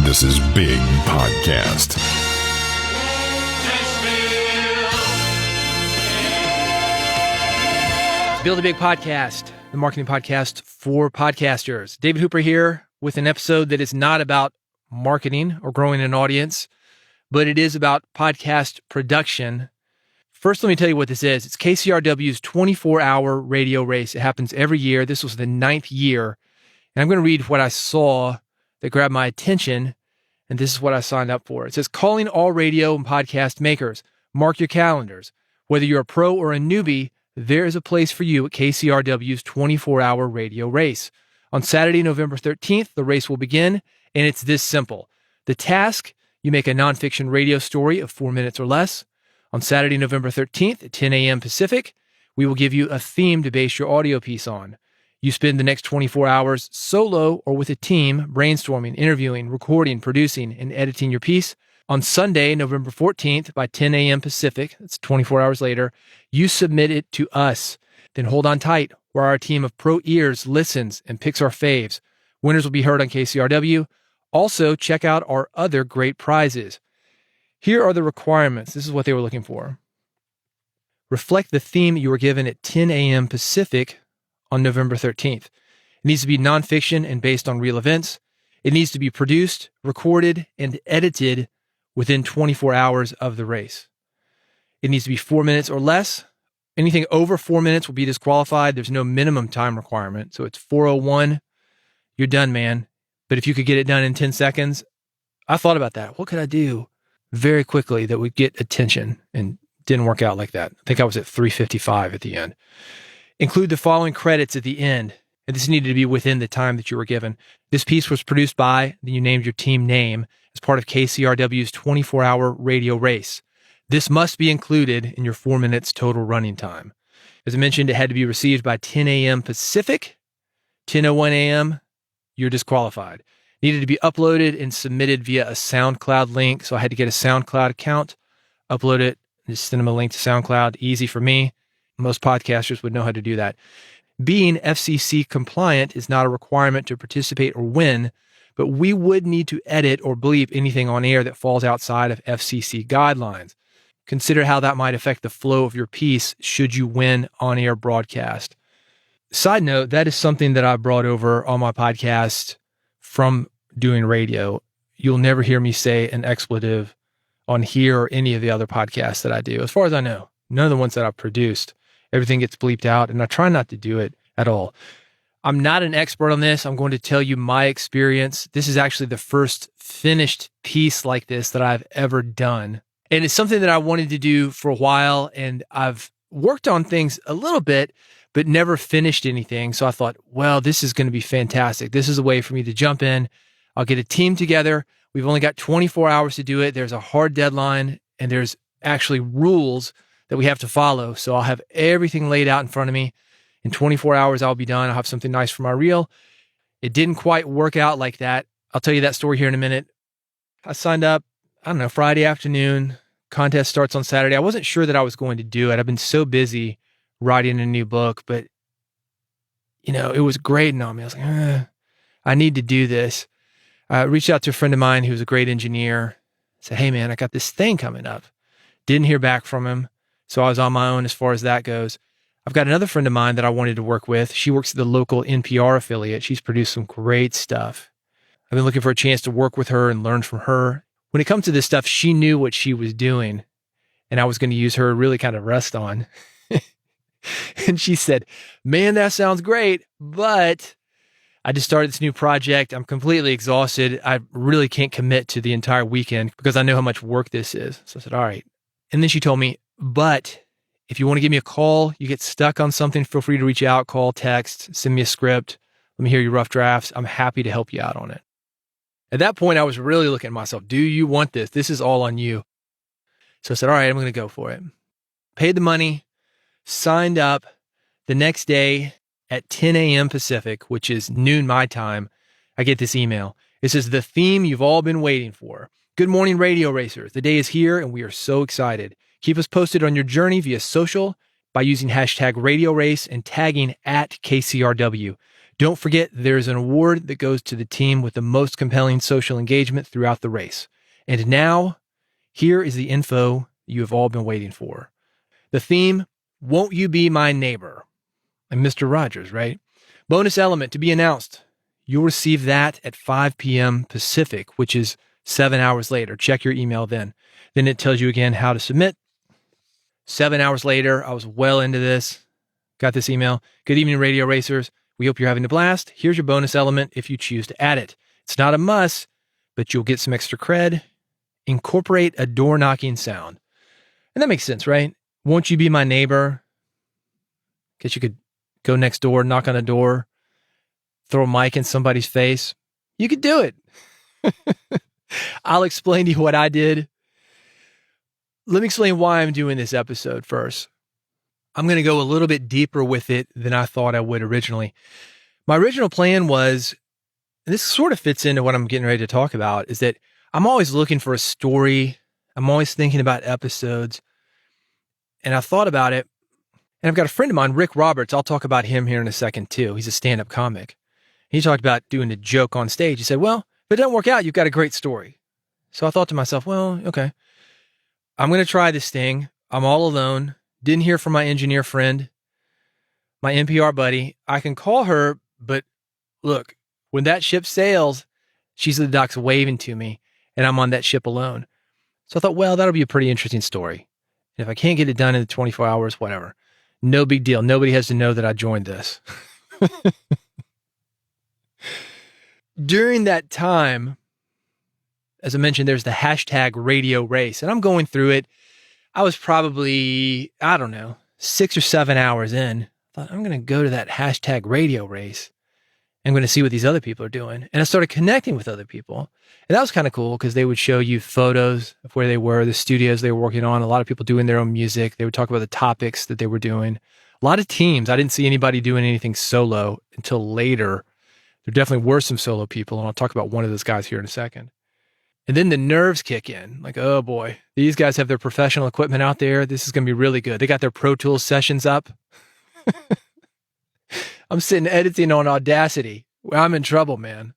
This is Big Podcast. Build a Big Podcast, the marketing podcast for podcasters. David Hooper here with an episode that is not about marketing or growing an audience, but it is about podcast production. First, let me tell you what this is. It's KCRW's 24-hour radio race. It happens every year. This was the 9th year. And I'm going to read what I saw that grabbed my attention, and this is what I signed up for. It says, calling all radio and podcast makers. Mark your calendars. Whether you're a pro or a newbie, there is a place for you at KCRW's 24-hour radio race. On Saturday, November 13th, the race will begin, and it's this simple. The task, you make a nonfiction radio story of 4 minutes or less. On Saturday, November 13th at 10 a.m. Pacific, we will give you a theme to base your audio piece on. You spend the next 24 hours solo or with a team, brainstorming, interviewing, recording, producing, and editing your piece. On Sunday, November 14th, by 10 a.m. Pacific, that's 24 hours later, you submit it to us. Then hold on tight, where our team of pro ears listens and picks our faves. Winners will be heard on KCRW. Also, check out our other great prizes. Here are the requirements. This is what they were looking for. Reflect the theme you were given at 10 a.m. Pacific on November 13th. It needs to be nonfiction and based on real events. It needs to be produced, recorded, and edited within 24 hours of the race. It needs to be 4 minutes or less. Anything over 4 minutes will be disqualified. There's no minimum time requirement. So it's 4:01. You're done, man. But if you could get it done in 10 seconds, I thought about that. What could I do very quickly that would get attention? And didn't work out like that. I think I was at 3:55 at the end. Include the following credits at the end. And this needed to be within the time that you were given. This piece was produced by, then you named your team name as part of KCRW's 24-hour radio race. This must be included in your 4 minutes total running time. As I mentioned, it had to be received by 10 a.m. Pacific, 10:01 a.m., you're disqualified. Needed to be uploaded and submitted via a SoundCloud link. So I had to get a SoundCloud account, upload it, and just send them a link to SoundCloud. Easy for me. Most podcasters would know how to do that. Being FCC compliant is not a requirement to participate or win, but we would need to edit or bleep anything on air that falls outside of FCC guidelines. Consider how that might affect the flow of your piece should you win on-air broadcast. Side note, that is something that I brought over on my podcast from doing radio. You'll never hear me say an expletive on here or any of the other podcasts that I do. As far as I know, none of the ones that I've produced, everything gets bleeped out, and I try not to do it at all. I'm not an expert on this. I'm going to tell you my experience. This is actually the first finished piece like this that I've ever done. And it's something that I wanted to do for a while, and I've worked on things a little bit, but never finished anything. So I thought, well, this is going to be fantastic. This is a way for me to jump in. I'll get a team together. We've only got 24 hours to do it. There's a hard deadline, and there's actually rules that we have to follow. So I'll have everything laid out in front of me. In 24 hours, I'll be done. I'll have something nice for my reel. It didn't quite work out like that. I'll tell you that story here in a minute. I signed up, Friday afternoon. Contest starts on Saturday. I wasn't sure that I was going to do it. I've been so busy writing a new book, but it was grating on me. I was like, I need to do this. I reached out to a friend of mine who's a great engineer. Said, hey man, I got this thing coming up. Didn't hear back from him. So I was on my own as far as that goes. I've got another friend of mine that I wanted to work with. She works at the local NPR affiliate. She's produced some great stuff. I've been looking for a chance to work with her and learn from her. When it comes to this stuff, she knew what she was doing, and I was going to use her really kind of rest on. And she said, man, that sounds great, but I just started this new project. I'm completely exhausted. I really can't commit to the entire weekend because I know how much work this is. So I said, all right. And then she told me, but if you want to give me a call, you get stuck on something, feel free to reach out, call, text, send me a script. Let me hear your rough drafts. I'm happy to help you out on it. At that point, I was really looking at myself. Do you want this? This is all on you. So I said, all right, I'm going to go for it. Paid the money, signed up. The next day at 10 a.m. Pacific, which is noon my time, I get this email. It says, the theme you've all been waiting for. Good morning, radio racers. The day is here, and we are so excited. Keep us posted on your journey via social by using hashtag Radio Race and tagging at KCRW. Don't forget, there's an award that goes to the team with the most compelling social engagement throughout the race. And now, here is the info you have all been waiting for. The theme, Won't You Be My Neighbor? And Mr. Rogers, right? Bonus element to be announced. You'll receive that at 5 p.m. Pacific, which is 7 hours later. Check your email then. Then it tells you again how to submit. 7 hours later, I was well into this. Got this email. Good evening, radio racers. We hope you're having a blast. Here's your bonus element if you choose to add it. It's not a must, but you'll get some extra cred. Incorporate a door knocking sound. And that makes sense, right? Won't you be my neighbor? Guess you could go next door, knock on a door, throw a mic in somebody's face. You could do it. I'll explain to you what I did. Let me explain why I'm doing this episode first. I'm going to go a little bit deeper with it than I thought I would originally. My original plan was, and this sort of fits into what I'm getting ready to talk about, is that I'm always looking for a story. I'm always thinking about episodes. And I thought about it. And I've got a friend of mine, Rick Roberts. I'll talk about him here in a second too. He's a stand-up comic. He talked about doing a joke on stage. He said, well, if it doesn't work out, you've got a great story. So I thought to myself, well, okay, I'm going to try this thing. I'm all alone. Didn't hear from my engineer friend, my NPR buddy. I can call her, but look, when that ship sails, she's at the docks waving to me, and I'm on that ship alone. So I thought, well, that'll be a pretty interesting story. And if I can't get it done in the 24 hours, whatever. No big deal. Nobody has to know that I joined this. During that time, as I mentioned, there's the hashtag radio race, and I'm going through it. I was probably, 6 or 7 hours in. I thought, I'm going to go to that hashtag radio race. I'm going to see what these other people are doing. And I started connecting with other people. And that was kind of cool because they would show you photos of where they were, the studios they were working on, a lot of people doing their own music. They would talk about the topics that they were doing. A lot of teams. I didn't see anybody doing anything solo until later. There definitely were some solo people, and I'll talk about one of those guys here in a second. And then the nerves kick in. Like, oh boy, these guys have their professional equipment out there. This is going to be really good. They got their Pro Tools sessions up. I'm sitting editing on Audacity. I'm in trouble, man.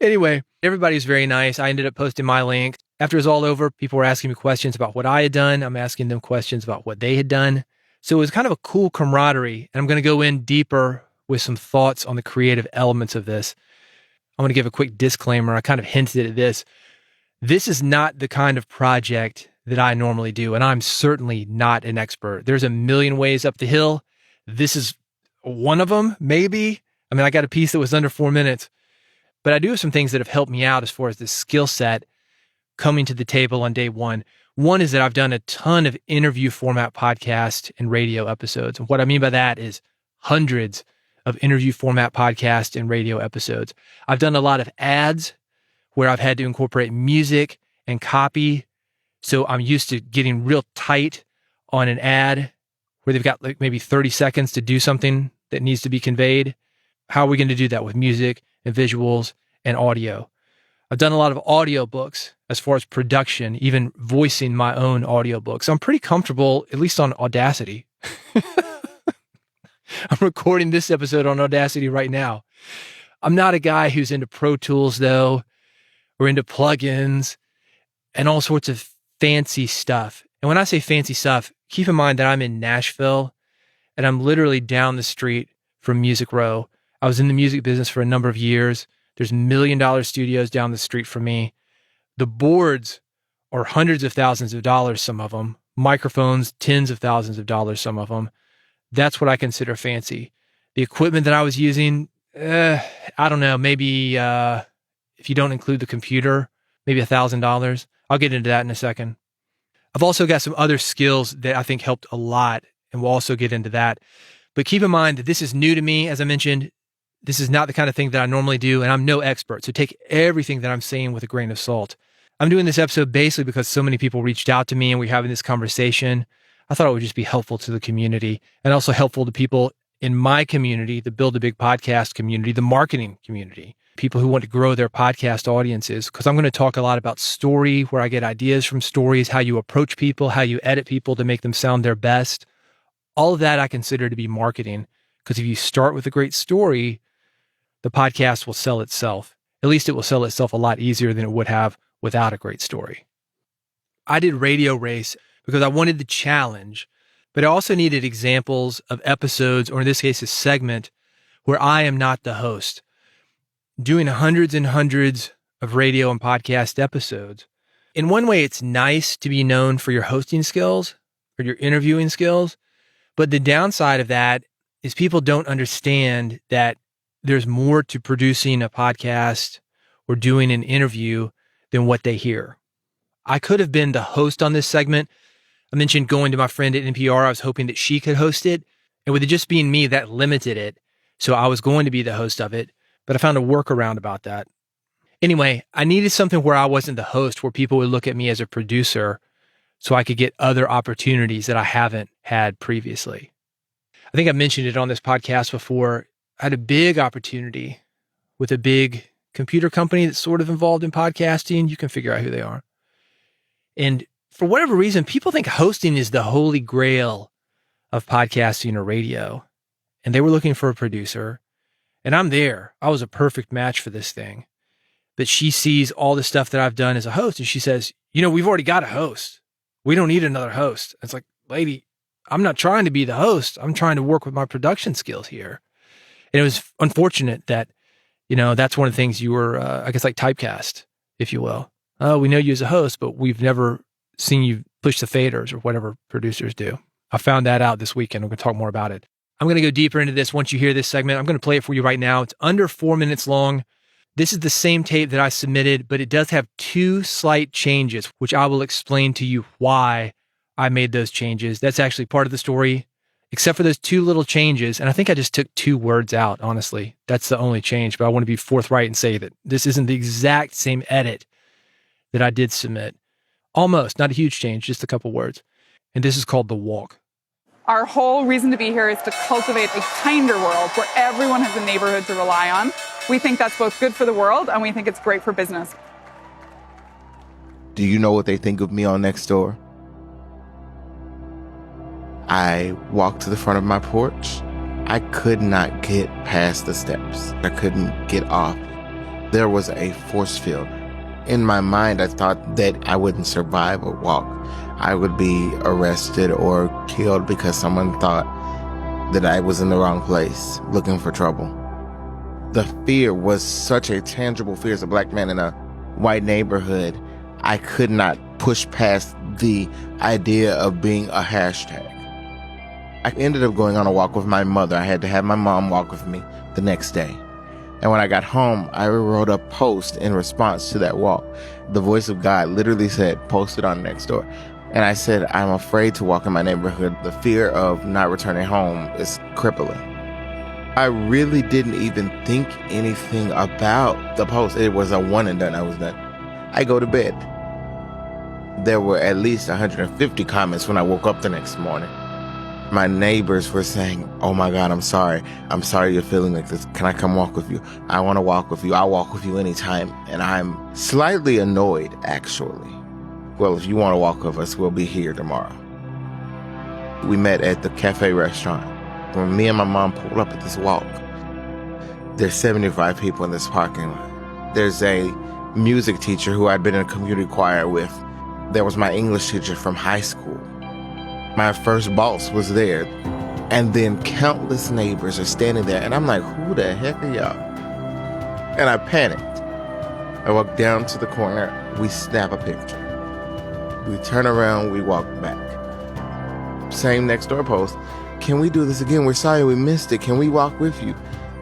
Anyway, everybody was very nice. I ended up posting my link. After it was all over, people were asking me questions about what I had done. I'm asking them questions about what they had done. So it was kind of a cool camaraderie. And I'm going to go in deeper with some thoughts on the creative elements of this. I'm going to give a quick disclaimer. I kind of hinted at this. This is not the kind of project that I normally do, and I'm certainly not an expert. There's a million ways up the hill. This is one of them, maybe. I mean, I got a piece that was under 4 minutes, but I do have some things that have helped me out as far as the skill set coming to the table on day one. One is that I've done a ton of interview format podcast and radio episodes. And what I mean by that is hundreds of interview format podcast and radio episodes. I've done a lot of ads where I've had to incorporate music and copy. So I'm used to getting real tight on an ad where they've got like maybe 30 seconds to do something that needs to be conveyed. How are we going to do that with music and visuals and audio? I've done a lot of audiobooks as far as production, even voicing my own audiobooks. I'm pretty comfortable, at least on Audacity. I'm recording this episode on Audacity right now. I'm not a guy who's into Pro Tools, though, or into plugins and all sorts of fancy stuff. And when I say fancy stuff, keep in mind that I'm in Nashville and I'm literally down the street from Music Row. I was in the music business for a number of years. There's $1 million studios down the street from me. The boards are hundreds of thousands of dollars, some of them. Microphones, tens of thousands of dollars, some of them. That's what I consider fancy. The equipment that I was using, I don't know, maybe if you don't include the computer, maybe $1,000. I'll get into that in a second. I've also got some other skills that I think helped a lot, and we'll also get into that. But keep in mind that this is new to me. As I mentioned, this is not the kind of thing that I normally do, and I'm no expert. So take everything that I'm saying with a grain of salt. I'm doing this episode basically because so many people reached out to me and we're having this conversation. I thought it would just be helpful to the community and also helpful to people in my community, the Build a Big Podcast community, the marketing community, people who want to grow their podcast audiences. Because I'm going to talk a lot about story, where I get ideas from stories, how you approach people, how you edit people to make them sound their best. All of that I consider to be marketing, Because if you start with a great story, the podcast will sell itself. At least it will sell itself a lot easier than it would have without a great story. I did Radio Race because I wanted the challenge, but I also needed examples of episodes, or in this case, a segment where I am not the host. Doing hundreds and hundreds of radio and podcast episodes. In one way, it's nice to be known for your hosting skills or your interviewing skills, but the downside of that is people don't understand that there's more to producing a podcast or doing an interview than what they hear. I could have been the host on this segment. I mentioned going to my friend at NPR. I was hoping that she could host it. And with it just being me, that limited it. So I was going to be the host of it, but I found a workaround about that. Anyway, I needed something where I wasn't the host, where people would look at me as a producer so I could get other opportunities that I haven't had previously. I think I mentioned it on this podcast before. I had a big opportunity with a big computer company that's sort of involved in podcasting. You can figure out who they are. And for whatever reason, people think hosting is the holy grail of podcasting or radio. And they were looking for a producer. And I'm there. I was a perfect match for this thing. But she sees all the stuff that I've done as a host. And she says, we've already got a host. We don't need another host. It's like, lady, I'm not trying to be the host. I'm trying to work with my production skills here. And it was unfortunate that, that's one of the things you were, like typecast, if you will. We know you as a host, but we've never seen you push the faders or whatever producers do. I found that out this weekend. We're going to talk more about it. I'm going to go deeper into this once you hear this segment. I'm going to play it for you right now. It's under 4 minutes long. This is the same tape that I submitted, but it does have 2 slight changes, which I will explain to you why I made those changes. That's actually part of the story, except for those 2 little changes. And I think I just took 2 words out, honestly. That's the only change, but I want to be forthright and say that this isn't the exact same edit that I did submit. Almost, not a huge change, just a couple words. And this is called The Walk. Our whole reason to be here is to cultivate a kinder world where everyone has a neighborhood to rely on. We think that's both good for the world and we think it's great for business. Do you know what they think of me on Nextdoor? I walked to the front of my porch. I could not get past the steps. I couldn't get off. There was a force field. In my mind, I thought that I wouldn't survive a walk. I would be arrested or killed because someone thought that I was in the wrong place looking for trouble. The fear was such a tangible fear. As a black man in a white neighborhood, I could not push past the idea of being a hashtag. I ended up going on a walk with my mother. I had to have my mom walk with me the next day. And when I got home, I wrote a post in response to that walk. The voice of God literally said, post it on Nextdoor. And I said, I'm afraid to walk in my neighborhood. The fear of not returning home is crippling. I really didn't even think anything about the post. It was a one and done. I was done. I go to bed. There were at least 150 comments when I woke up the next morning. My neighbors were saying, oh my God, I'm sorry. I'm sorry you're feeling like this. Can I come walk with you? I want to walk with you. I'll walk with you anytime. And I'm slightly annoyed, actually. Well, if you want to walk with us, we'll be here tomorrow. We met at the cafe restaurant. When me and my mom pulled up at this walk, there's 75 people in this parking lot. There's a music teacher who I'd been in a community choir with. There was my English teacher from high school. My first boss was there. And then countless neighbors are standing there. And I'm like, who the heck are y'all? And I panicked. I walk down to the corner. We snap a picture. We turn around. We walk back. Same Nextdoor post. Can we do this again? We're sorry we missed it. Can we walk with you?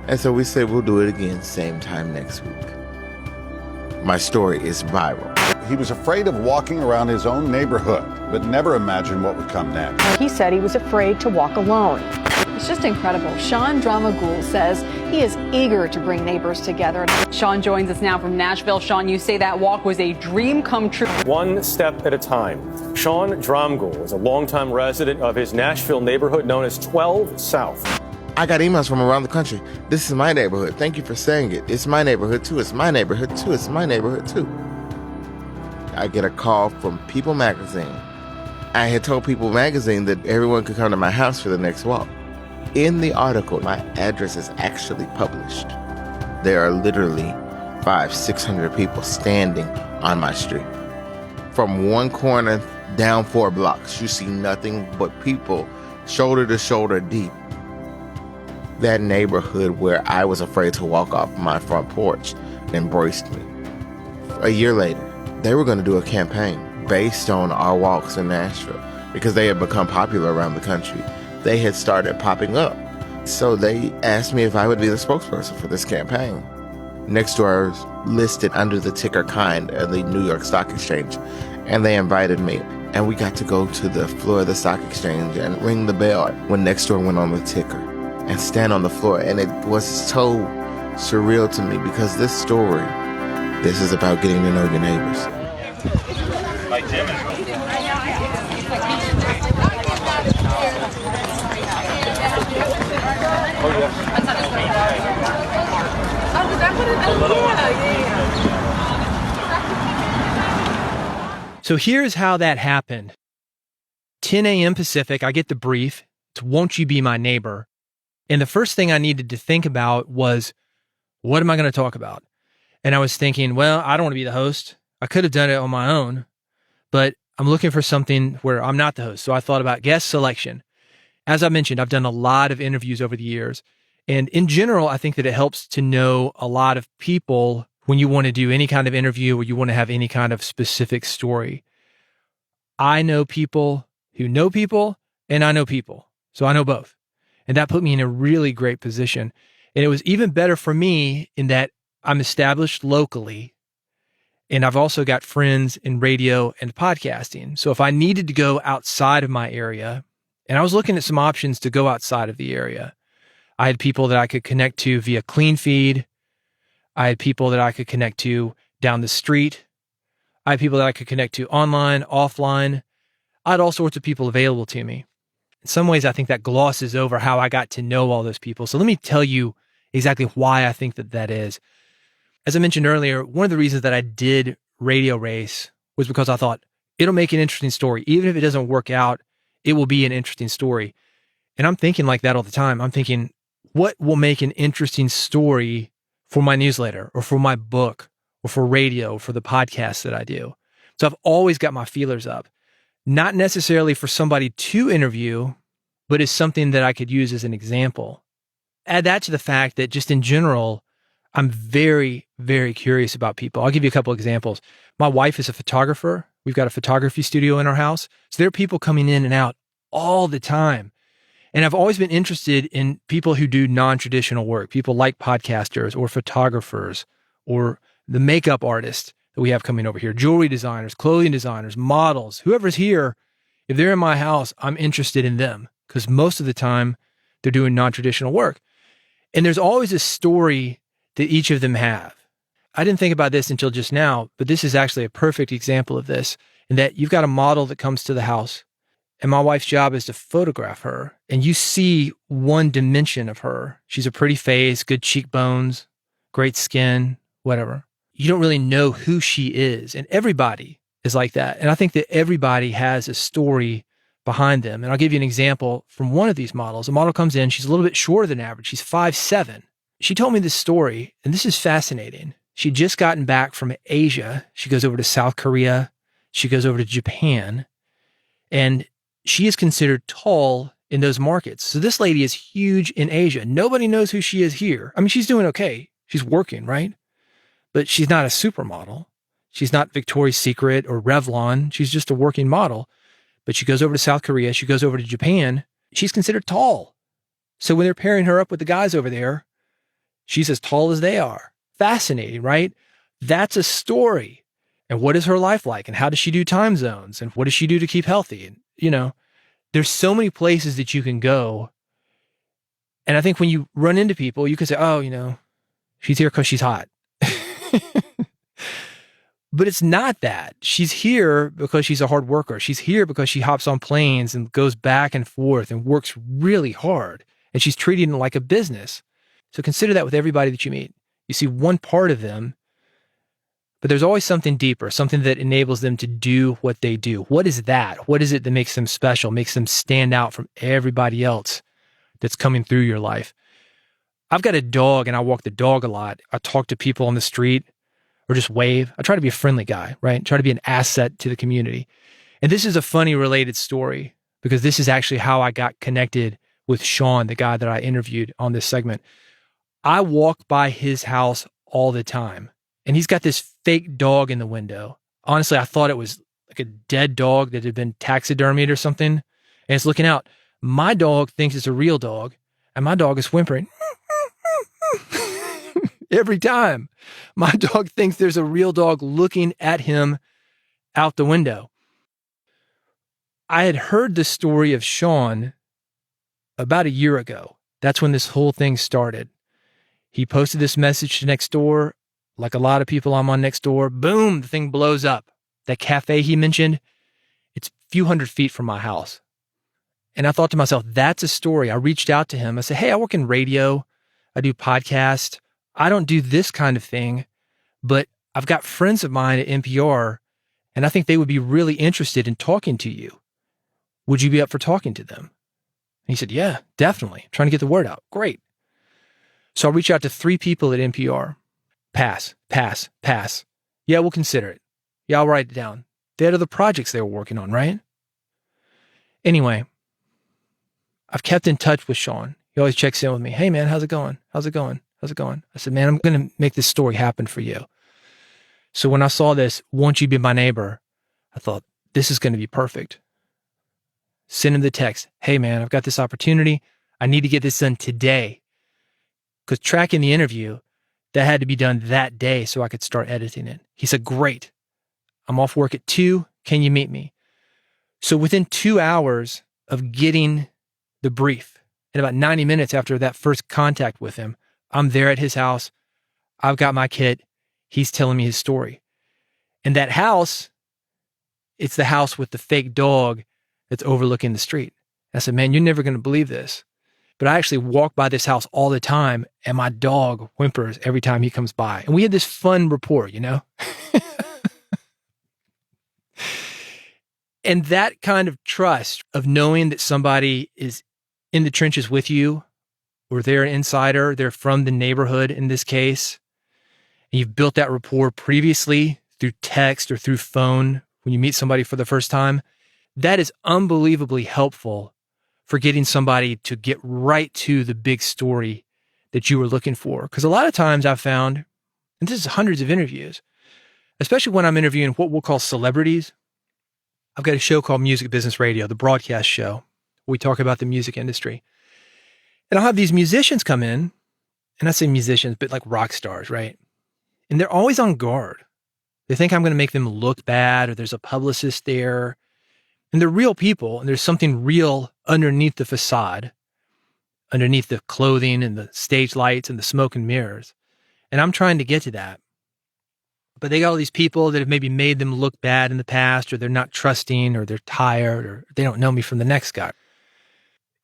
And so we said we'll do it again same time next week. My story is viral. He was afraid of walking around his own neighborhood, but never imagined what would come next. He said he was afraid to walk alone. It's just incredible. Sean Dramagul says he is eager to bring neighbors together. Sean joins us now from Nashville. Sean, you say that walk was a dream come true. One step at a time. Sean Dramagul is a longtime resident of his Nashville neighborhood known as 12 South. I got emails from around the country. This is my neighborhood. Thank you for saying it. It's my neighborhood too. It's my neighborhood too. It's my neighborhood too. I get a call from People Magazine. I had told People Magazine that everyone could come to my house for the next walk. In the article, my address is actually published. There are literally 500-600 people standing on my street. From one corner down 4 blocks, you see nothing but people shoulder to shoulder deep. That neighborhood where I was afraid to walk off my front porch embraced me. A year later, they were going to do a campaign based on our walks in Nashville because they had become popular around the country. They had started popping up. So they asked me if I would be the spokesperson for this campaign. Nextdoor is listed under the ticker KIND at the New York Stock Exchange, and they invited me. And we got to go to the floor of the stock exchange and ring the bell when Nextdoor went on the ticker and stand on the floor. And it was so surreal to me because this is about getting to know your neighbors. So here's how that happened. 10 a.m. Pacific, I get the brief. It's "Won't you be my neighbor?" And the first thing I needed to think about was, what am I going to talk about? And I was thinking, well, I don't want to be the host. I could have done it on my own, but I'm looking for something where I'm not the host. So I thought about guest selection. As I mentioned, I've done a lot of interviews over the years. And in general, I think that it helps to know a lot of people when you want to do any kind of interview or you want to have any kind of specific story. I know people who know people, and I know people. So I know both. And that put me in a really great position. And it was even better for me in that I'm established locally, and I've also got friends in radio and podcasting. So if I needed to go outside of my area, and I was looking at some options to go outside of the area, I had people that I could connect to via Clean Feed. I had people that I could connect to down the street. I had people that I could connect to online, offline. I had all sorts of people available to me. In some ways, I think that glosses over how I got to know all those people. So let me tell you exactly why I think that that is. As I mentioned earlier, one of the reasons that I did Radio Race was because I thought it'll make an interesting story. Even if it doesn't work out, it will be an interesting story. And I'm thinking like that all the time. I'm thinking, what will make an interesting story for my newsletter or for my book or for radio, or for the podcast that I do? So I've always got my feelers up, not necessarily for somebody to interview, but as something that I could use as an example. Add that to the fact that just in general, I'm very, very curious about people. I'll give you a couple examples. My wife is a photographer. We've got a photography studio in our house. So there are people coming in and out all the time. And I've always been interested in people who do non-traditional work, people like podcasters or photographers or the makeup artists that we have coming over here, jewelry designers, clothing designers, models, whoever's here. If they're in my house, I'm interested in them because most of the time they're doing non-traditional work. And there's always a story that each of them have. I didn't think about this until just now, but this is actually a perfect example of this, in that you've got a model that comes to the house, and my wife's job is to photograph her, and you see one dimension of her. She's a pretty face, good cheekbones, great skin, whatever. You don't really know who she is, and everybody is like that. And I think that everybody has a story behind them. And I'll give you an example from one of these models. A model comes in, she's a little bit shorter than average. She's 5'7". She told me this story, and this is fascinating. She'd just gotten back from Asia. She goes over to South Korea. She goes over to Japan. And she is considered tall in those markets. So this lady is huge in Asia. Nobody knows who she is here. I mean, she's doing okay. She's working, right? But she's not a supermodel. She's not Victoria's Secret or Revlon. She's just a working model. But she goes over to South Korea. She goes over to Japan. She's considered tall. So when they're pairing her up with the guys over there, she's as tall as they are. Fascinating, right? That's a story. And what is her life like? And how does she do time zones? And what does she do to keep healthy? And, you know, there's so many places that you can go. And I think when you run into people, you can say, oh, you know, she's here because she's hot. But it's not that. She's here because she's a hard worker. She's here because she hops on planes and goes back and forth and works really hard. And she's treating it like a business. So consider that with everybody that you meet. You see one part of them, but there's always something deeper, something that enables them to do what they do. What is that? What is it that makes them special, makes them stand out from everybody else? that's coming through your life. I've got a dog and I walk the dog a lot. I talk to people on the street or just wave. I try to be a friendly guy, right? Try to be an asset to the community. And this is a funny related story because this is actually how I got connected with Sean, the guy that I interviewed on this segment. I walk by his house all the time, and he's got this fake dog in the window. Honestly, I thought it was like a dead dog that had been taxidermied or something, and it's looking out. My dog thinks it's a real dog, and my dog is whimpering. Every time. My dog thinks there's a real dog looking at him out the window. I had heard the story of Sean about a year ago. That's when this whole thing started. He posted this message to Nextdoor. Like a lot of people I'm on Nextdoor, boom, the thing blows up. That cafe he mentioned, it's a few hundred feet from my house. And I thought to myself, that's a story. I reached out to him. I said, hey, I work in radio. I do podcasts. I don't do this kind of thing, but I've got friends of mine at NPR, and I think they would be really interested in talking to you. Would you be up for talking to them? And he said, yeah, definitely. I'm trying to get the word out. Great. So I reached out to 3 people at NPR. Pass. Yeah, we'll consider it. Yeah, I'll write it down. They had other projects they were working on, right? Anyway, I've kept in touch with Sean. He always checks in with me. Hey, man, how's it going? I said, man, I'm going to make this story happen for you. So when I saw this, won't you be my neighbor? I thought, this is going to be perfect. Send him the text. Hey, man, I've got this opportunity. I need to get this done today. Because tracking the interview, that had to be done that day so I could start editing it. He said, great. I'm off work at 2. Can you meet me? So within 2 hours of getting the brief, and about 90 minutes after that first contact with him, I'm there at his house. I've got my kit. He's telling me his story. And that house, it's the house with the fake dog that's overlooking the street. I said, man, you're never going to believe this. But I actually walk by this house all the time, and my dog whimpers every time he comes by. And we had this fun rapport, you know? And that kind of trust of knowing that somebody is in the trenches with you, or they're an insider, they're from the neighborhood in this case, and you've built that rapport previously through text or through phone when you meet somebody for the first time, that is unbelievably helpful for getting somebody to get right to the big story that you were looking for. Because a lot of times I've found, and this is hundreds of interviews, especially when I'm interviewing what we'll call celebrities. I've got a show called Music Business Radio, the broadcast show. We talk about the music industry. And I'll have these musicians come in, and I say musicians, but like rock stars, right? And they're always on guard. They think I'm going to make them look bad, or there's a publicist there. And they're real people, and there's something real underneath the facade, underneath the clothing and the stage lights and the smoke and mirrors. And I'm trying to get to that. But they got all these people that have maybe made them look bad in the past, or they're not trusting, or they're tired, or they don't know me from the next guy.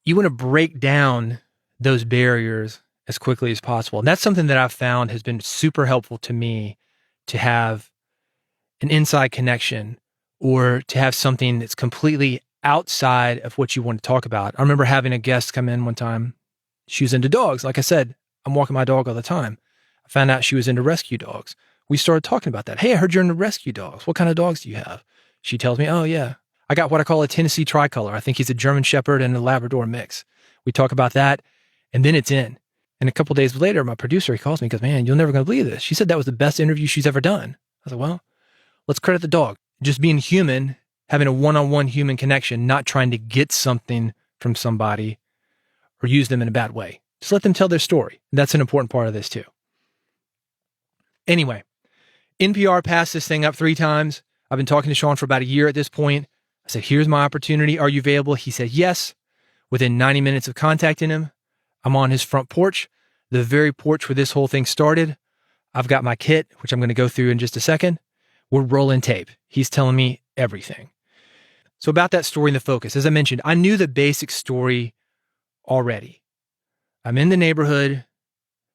You want to break down those barriers as quickly as possible. And that's something that I've found has been super helpful to me, to have an inside connection, or to have something that's completely outside of what you want to talk about. I remember having a guest come in one time. She was into dogs. Like I said, I'm walking my dog all the time. I found out she was into rescue dogs. We started talking about that. Hey, I heard you're into rescue dogs. What kind of dogs do you have? She tells me, oh yeah, I got what I call a Tennessee tricolor. I think he's a German Shepherd and a Labrador mix. We talk about that, and then it's in. And a couple days later, my producer, he calls me and goes, man, you're never going to believe this. She said that was the best interview she's ever done. I said, well, let's credit the dog. Just being human, having a one-on-one human connection, not trying to get something from somebody or use them in a bad way. Just let them tell their story. That's an important part of this too. Anyway, NPR passed this thing up 3 times. I've been talking to Sean for about a year at this point. I said, here's my opportunity. Are you available? He said, yes. Within 90 minutes of contacting him, I'm on his front porch, the very porch where this whole thing started. I've got my kit, which I'm going to go through in just a second. We're rolling tape. He's telling me everything. So about that story in the focus, as I mentioned, I knew the basic story already. I'm in the neighborhood,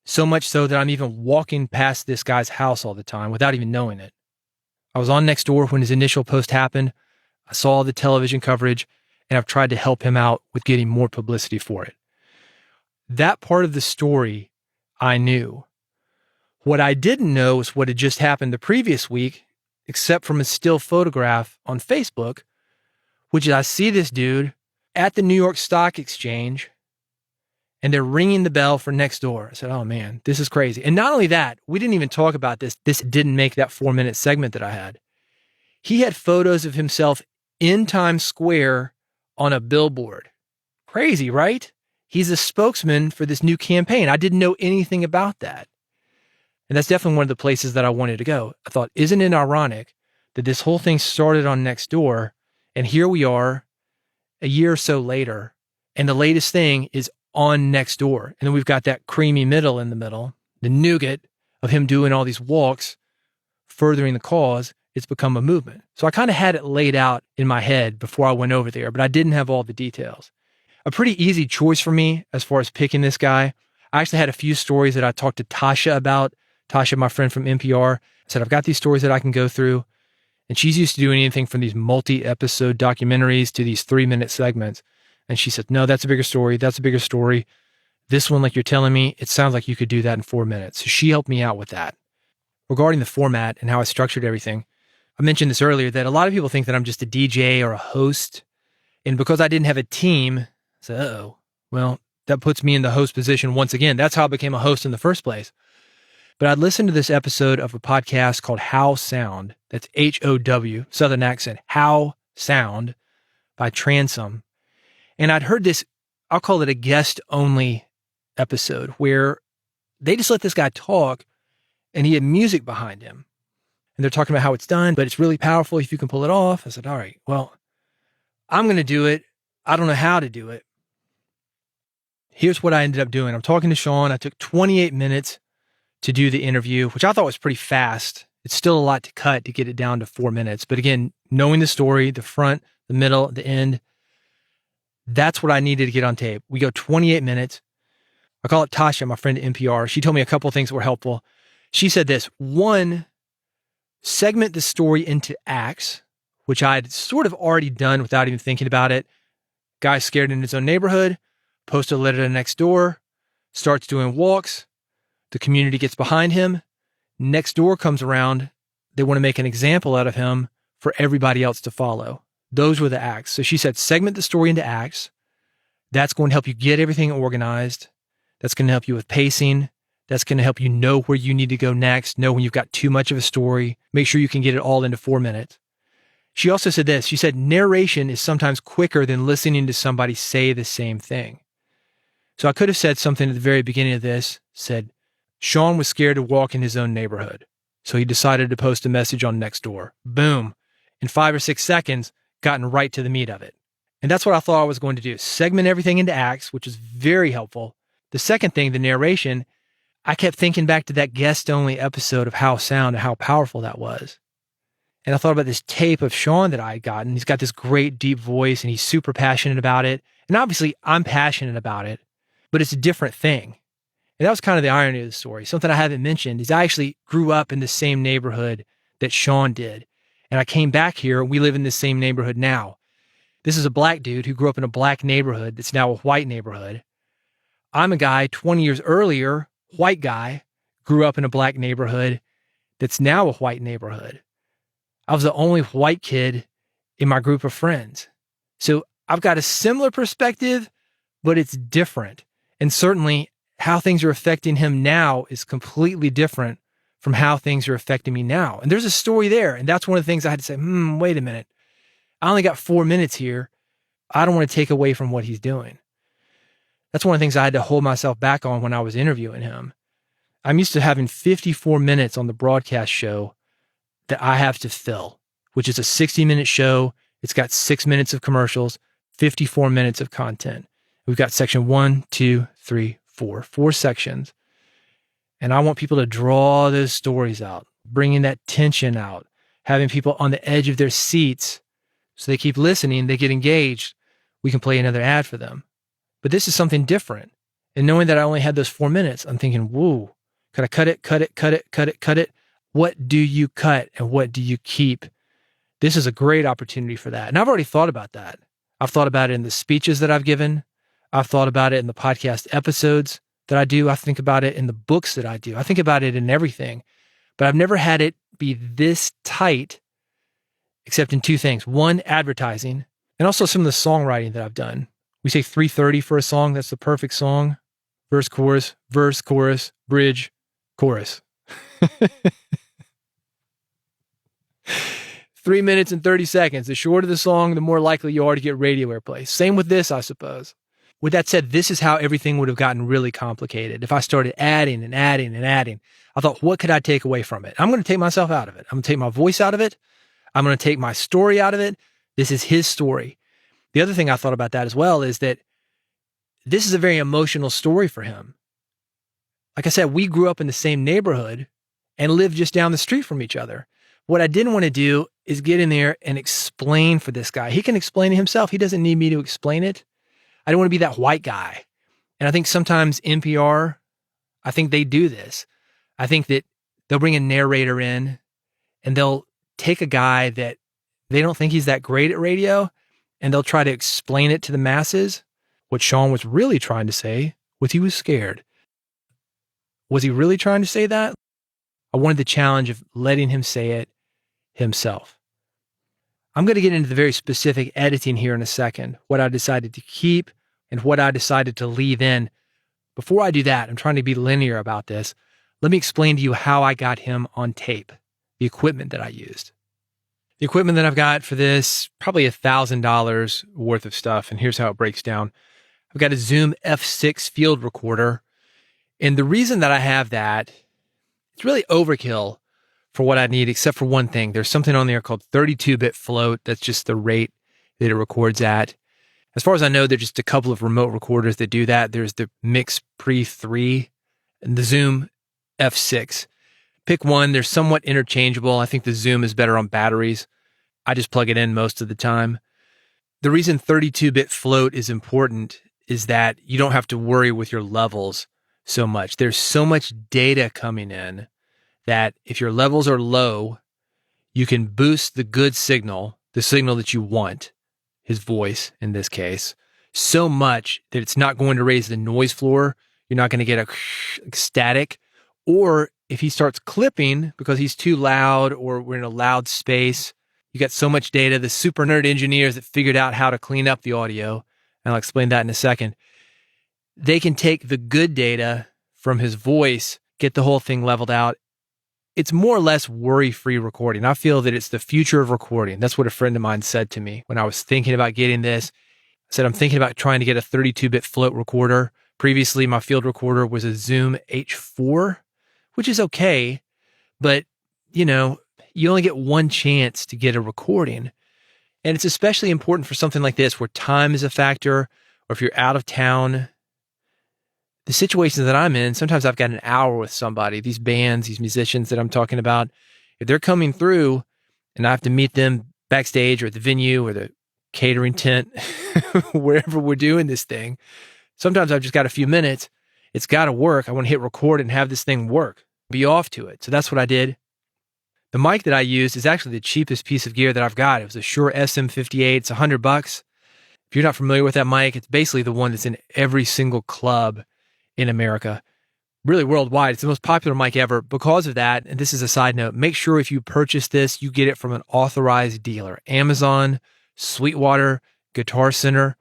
so much so that I'm even walking past this guy's house all the time without even knowing it. I was on Nextdoor when his initial post happened. I saw the television coverage, and I've tried to help him out with getting more publicity for it. That part of the story I knew. What I didn't know is what had just happened the previous week, except from a still photograph on Facebook, which is I see this dude at the New York Stock Exchange, and they're ringing the bell for Nextdoor. I said, oh man, this is crazy. And not only that, we didn't even talk about this. This didn't make that 4-minute segment that I had. He had photos of himself in Times Square on a billboard. Crazy, right? He's a spokesman for this new campaign. I didn't know anything about that. And that's definitely one of the places that I wanted to go. I thought, isn't it ironic that this whole thing started on Nextdoor, and here we are a year or so later, and the latest thing is on Nextdoor. And then we've got that creamy middle in the middle, the nougat of him doing all these walks, furthering the cause. It's become a movement. So I kind of had it laid out in my head before I went over there, but I didn't have all the details. A pretty easy choice for me as far as picking this guy. I actually had a few stories that I talked to Tasha about. Tasha, my friend from NPR, said, I've got these stories that I can go through. And she's used to doing anything from these multi-episode documentaries to these 3-minute segments. And she said, no, that's a bigger story. That's a bigger story. This one, like you're telling me, it sounds like you could do that in 4 minutes. So she helped me out with that. Regarding the format and how I structured everything, I mentioned this earlier that a lot of people think that I'm just a DJ or a host. And because I didn't have a team, I said, well, that puts me in the host position once again. That's how I became a host in the first place. But I'd listened to this episode of a podcast called How Sound. That's How, Southern accent, How Sound by Transom. And I'd heard this, I'll call it a guest-only episode, where they just let this guy talk and he had music behind him. And they're talking about how it's done, but it's really powerful if you can pull it off. I said, all right, well, I'm going to do it. I don't know how to do it. Here's what I ended up doing. I'm talking to Sean. I took 28 minutes to do the interview, which I thought was pretty fast. It's still a lot to cut to get it down to 4 minutes. But again, knowing the story, the front, the middle, the end, that's what I needed to get on tape. We go 28 minutes. I call it Tasha, my friend at NPR. She told me a couple of things that were helpful. She said this: one, segment the story into acts, which I'd sort of already done without even thinking about it. Guy scared in his own neighborhood, posts a letter to Nextdoor, starts doing walks. The community gets behind him. Nextdoor comes around. They want to make an example out of him for everybody else to follow. Those were the acts. So she said, segment the story into acts. That's going to help you get everything organized. That's going to help you with pacing. That's going to help you know where you need to go next, know when you've got too much of a story. Make sure you can get it all into 4 minutes. She also said this. She said, narration is sometimes quicker than listening to somebody say the same thing. So I could have said something at the very beginning of this, said, Sean was scared to walk in his own neighborhood, so he decided to post a message on Nextdoor. Boom. In 5 or 6 seconds, gotten right to the meat of it. And that's what I thought I was going to do. Segment everything into acts, which is very helpful. The second thing, the narration, I kept thinking back to that guest-only episode of How Sound and how powerful that was. And I thought about this tape of Sean that I had gotten. He's got this great deep voice and he's super passionate about it. And obviously I'm passionate about it, but it's a different thing. And that was kind of the irony of the story. Something I haven't mentioned is I actually grew up in the same neighborhood that Sean did. And I came back here and we live in the same neighborhood now. This is a black dude who grew up in a black neighborhood that's now a white neighborhood. I'm a guy 20 years earlier, white guy, grew up in a black neighborhood that's now a white neighborhood. I was the only white kid in my group of friends. So I've got a similar perspective, but it's different. And certainly how things are affecting him now is completely different from how things are affecting me now. And there's a story there. And that's one of the things I had to say, wait a minute. I only got 4 minutes here. I don't want to take away from what he's doing. That's one of the things I had to hold myself back on when I was interviewing him. I'm used to having 54 minutes on the broadcast show that I have to fill, which is a 60-minute show. It's got 6 minutes of commercials, 54 minutes of content. We've got section 1, 2, 3, 4 sections. And I want people to draw those stories out, bringing that tension out, having people on the edge of their seats so they keep listening, they get engaged. We can play another ad for them. But this is something different. And knowing that I only had those 4 minutes, I'm thinking, whoa, could I cut it? What do you cut and what do you keep? This is a great opportunity for that. And I've already thought about that. I've thought about it in the speeches that I've given. I've thought about it in the podcast episodes that I do. I think about it in the books that I do. I think about it in everything, but I've never had it be this tight, except in two things. One, advertising, and also some of the songwriting that I've done. We say 3:30 for a song. That's the perfect song. Verse, chorus, bridge, chorus. 3 minutes and 30 seconds. The shorter the song, the more likely you are to get radio airplay. Same with this, I suppose. With that said, this is how everything would have gotten really complicated. If I started adding and adding and adding, I thought, what could I take away from it? I'm going to take myself out of it. I'm going to take my voice out of it. I'm going to take my story out of it. This is his story. The other thing I thought about that as well is that this is a very emotional story for him. Like I said, we grew up in the same neighborhood and lived just down the street from each other. What I didn't want to do is get in there and explain for this guy. He can explain it himself. He doesn't need me to explain it. I don't want to be that white guy. And I think sometimes NPR, I think they do this. I think that they'll bring a narrator in and they'll take a guy that they don't think he's that great at radio and they'll try to explain it to the masses. What Sean was really trying to say was he was scared. Was he really trying to say that? I wanted the challenge of letting him say it himself. I'm going to get into the very specific editing here in a second, what I decided to keep and what I decided to leave in. Before I do that, I'm trying to be linear about this. Let me explain to you how I got him on tape, the equipment that I used. The equipment that I've got for this, probably $1,000 worth of stuff, and here's how it breaks down. I've got a Zoom F6 field recorder, and the reason that I have that, it's really overkill for what I need, except for one thing. There's something on there called 32-bit float. That's just the rate that it records at. As far as I know, there's just a couple of remote recorders that do that. There's the Mix Pre 3 and the Zoom F6. Pick one. They're somewhat interchangeable. I think the Zoom is better on batteries. I just plug it in most of the time. The reason 32-bit float is important is that you don't have to worry with your levels so much. There's so much data coming in that if your levels are low, you can boost the good signal, the signal that you want, his voice in this case, so much that it's not going to raise the noise floor. You're not going to get a static. Or if he starts clipping because he's too loud or we're in a loud space, you got so much data. The super nerd engineers that figured out how to clean up the audio, and I'll explain that in a second, they can take the good data from his voice, get the whole thing leveled out. It's more or less worry-free recording. I feel that it's the future of recording. That's what a friend of mine said to me when I was thinking about getting this. I said, I'm thinking about trying to get a 32-bit float recorder. Previously, my field recorder was a Zoom H4, which is okay, but, you know, you only get one chance to get a recording. And it's especially important for something like this where time is a factor, or if you're out of town. The situations that I'm in, sometimes I've got an hour with somebody, these bands, these musicians that I'm talking about. If they're coming through and I have to meet them backstage or at the venue or the catering tent, wherever we're doing this thing, sometimes I've just got a few minutes. It's got to work. I want to hit record and have this thing work, be off to it. So that's what I did. The mic that I used is actually the cheapest piece of gear that I've got. It was a Shure SM58. It's $100. If you're not familiar with that mic, it's basically the one that's in every single club in America, really worldwide. It's the most popular mic ever. Because of that, and this is a side note, make sure if you purchase this, you get it from an authorized dealer. Amazon, Sweetwater, Guitar Center.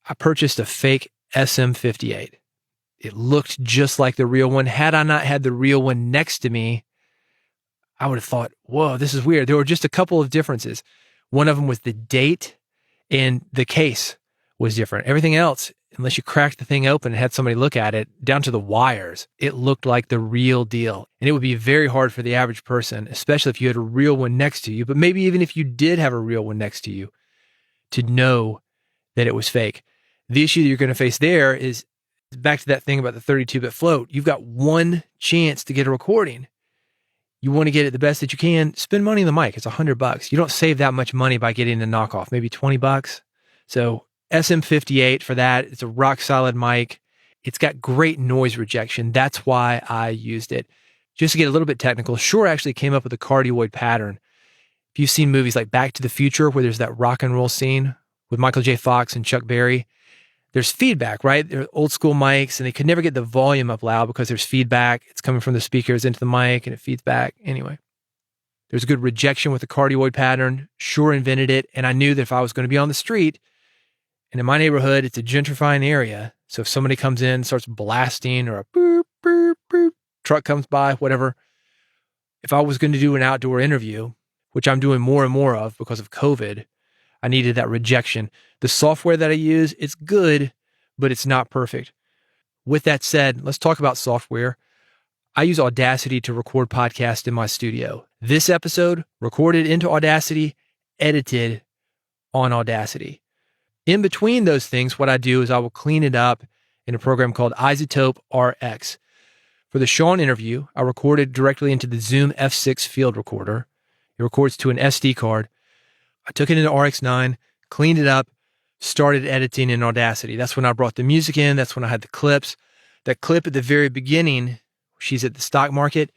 I purchased a fake SM58. It looked just like the real one. Had I not had the real one next to me, I would have thought, whoa, this is weird. There were just a couple of differences. One of them was the date and the case was different. Everything else, unless you cracked the thing open and had somebody look at it, down to the wires, it looked like the real deal. And it would be very hard for the average person, especially if you had a real one next to you, but maybe even if you did have a real one next to you, to know that it was fake. The issue that you're going to face there is back to that thing about the 32-bit float. You've got one chance to get a recording. You want to get it the best that you can, spend money on the mic. It's $100. You don't save that much money by getting a knockoff, maybe $20. So SM58 for that. It's a rock solid mic. It's got great noise rejection. That's why I used it. Just to get a little bit technical, Shure actually came up with a cardioid pattern. If you've seen movies like Back to the Future, where there's that rock and roll scene with Michael J. Fox and Chuck Berry, there's feedback, right? They're old school mics and they could never get the volume up loud because there's feedback. It's coming from the speakers into the mic and it feeds back. Anyway, there's a good rejection with the cardioid pattern. Shure invented it. And I knew that if I was going to be on the street, and in my neighborhood, it's a gentrifying area. So if somebody comes in, starts blasting, or a boop, boop, boop, truck comes by, whatever. If I was going to do an outdoor interview, which I'm doing more and more of because of COVID, I needed that rejection. The software that I use, it's good, but it's not perfect. With that said, let's talk about software. I use Audacity to record podcasts in my studio. This episode, recorded into Audacity, edited on Audacity. In between those things, what I do is I will clean it up in a program called Izotope RX. For the Sean interview, I recorded directly into the Zoom F6 field recorder. It records to an SD card. I took it into RX9, cleaned it up, started editing in Audacity. That's when I brought the music in. That's when I had the clips. That clip at the very beginning, she's at the stock market.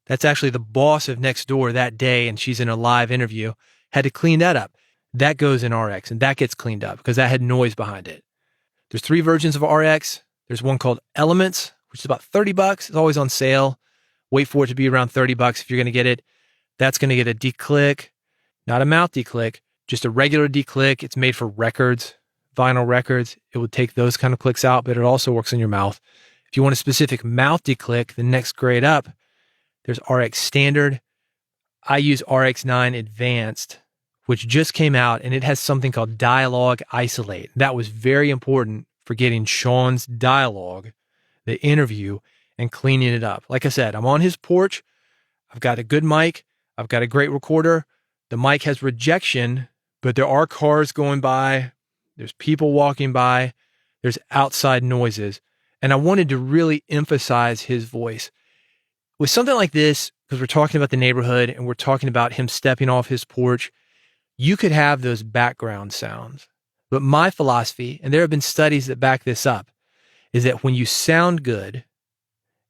That's actually the boss of Nextdoor that day, and she's in a live interview. Had to clean that up. That goes in RX, and that gets cleaned up because that had noise behind it. There's 3 versions of RX. There's one called Elements, which is about $30. It's always on sale. Wait for it to be around $30 if you're going to get it. That's going to get a declick, not a mouth declick, just a regular declick. It's made for records, vinyl records. It would take those kind of clicks out, but it also works in your mouth. If you want a specific mouth declick, the next grade up, there's RX Standard. I use RX9 Advanced, which just came out, and it has something called Dialogue Isolate. That was very important for getting Sean's dialogue, the interview, and cleaning it up. Like I said, I'm on his porch. I've got a good mic. I've got a great recorder. The mic has rejection, but there are cars going by. There's people walking by. There's outside noises. And I wanted to really emphasize his voice. With something like this, because we're talking about the neighborhood and we're talking about him stepping off his porch, you could have those background sounds. But my philosophy, and there have been studies that back this up, is that when you sound good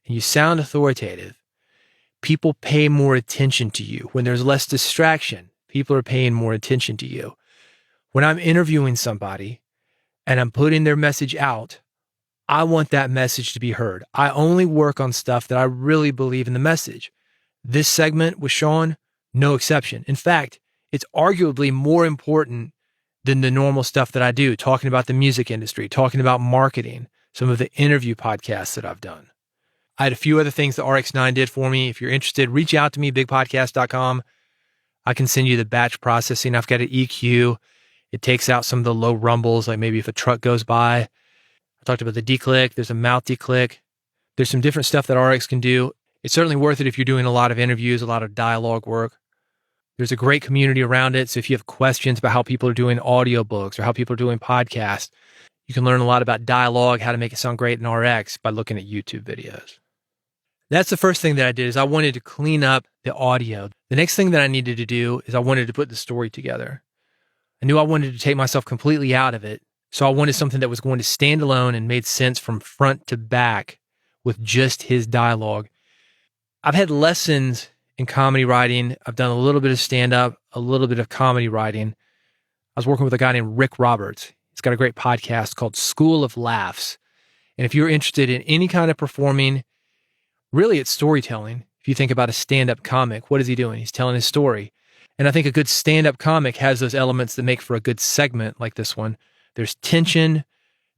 and you sound authoritative, people pay more attention to you. When there's less distraction, people are paying more attention to you. When I'm interviewing somebody and I'm putting their message out, I want that message to be heard. I only work on stuff that I really believe in the message. This segment with Sean, no exception. In fact, it's arguably more important than the normal stuff that I do, talking about the music industry, talking about marketing, some of the interview podcasts that I've done. I had a few other things that RX9 did for me. If you're interested, reach out to me, bigpodcast.com. I can send you the batch processing. I've got an EQ. It takes out some of the low rumbles, like maybe if a truck goes by. I talked about the declick. There's a mouth declick. There's some different stuff that RX can do. It's certainly worth it if you're doing a lot of interviews, a lot of dialogue work. There's a great community around it. So if you have questions about how people are doing audiobooks or how people are doing podcasts, you can learn a lot about dialogue, how to make it sound great in RX by looking at YouTube videos. That's the first thing that I did is I wanted to clean up the audio. The next thing that I needed to do is I wanted to put the story together. I knew I wanted to take myself completely out of it. So I wanted something that was going to stand alone and made sense from front to back with just his dialogue. I've had lessons in comedy writing. I've done a little bit of stand-up, a little bit of comedy writing. I was working with a guy named Rick Roberts. He's got a great podcast called School of Laughs. And if you're interested in any kind of performing, really it's storytelling. If you think about a stand-up comic, what is he doing? He's telling his story. And I think a good stand-up comic has those elements that make for a good segment like this one. There's tension.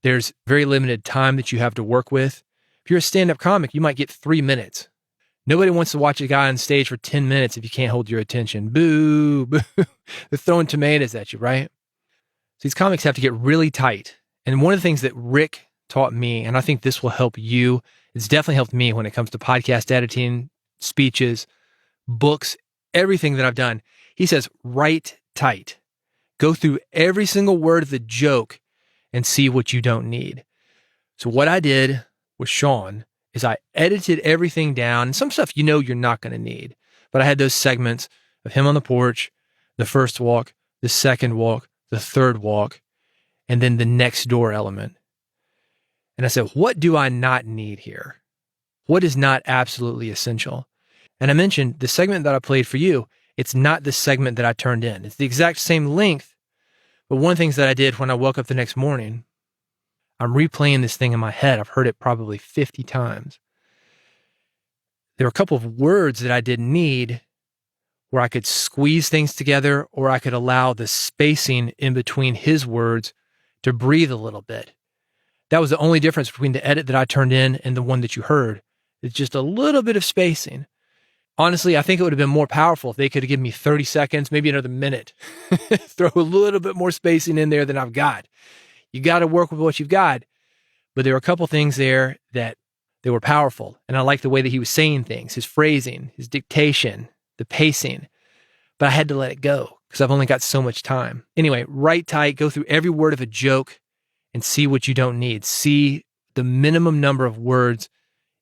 There's very limited time that you have to work with. If you're a stand-up comic, you might get 3 minutes. Nobody wants to watch a guy on stage for 10 minutes if you can't hold your attention. Boo, boo. They're throwing tomatoes at you, right? So these comics have to get really tight. And one of the things that Rick taught me, and I think this will help you, it's definitely helped me when it comes to podcast editing, speeches, books, everything that I've done. He says, write tight. Go through every single word of the joke and see what you don't need. So what I did with Sean is I edited everything down. And some stuff you're not going to need. But I had those segments of him on the porch, the first walk, the second walk, the third walk, and then the next door element. And I said, what do I not need here? What is not absolutely essential? And I mentioned the segment that I played for you, it's not the segment that I turned in. It's the exact same length. But one of the things that I did when I woke up the next morning, I'm replaying this thing in my head. I've heard it probably 50 times. There were a couple of words that I didn't need where I could squeeze things together, or I could allow the spacing in between his words to breathe a little bit. That was the only difference between the edit that I turned in and the one that you heard. It's just a little bit of spacing. Honestly, I think it would have been more powerful if they could have given me 30 seconds, maybe another minute. Throw a little bit more spacing in there than I've got. You got to work with what you've got. But there were a couple things there that they were powerful. And I liked the way that he was saying things, his phrasing, his dictation, the pacing. But I had to let it go because I've only got so much time. Anyway, write tight, go through every word of a joke and see what you don't need. See the minimum number of words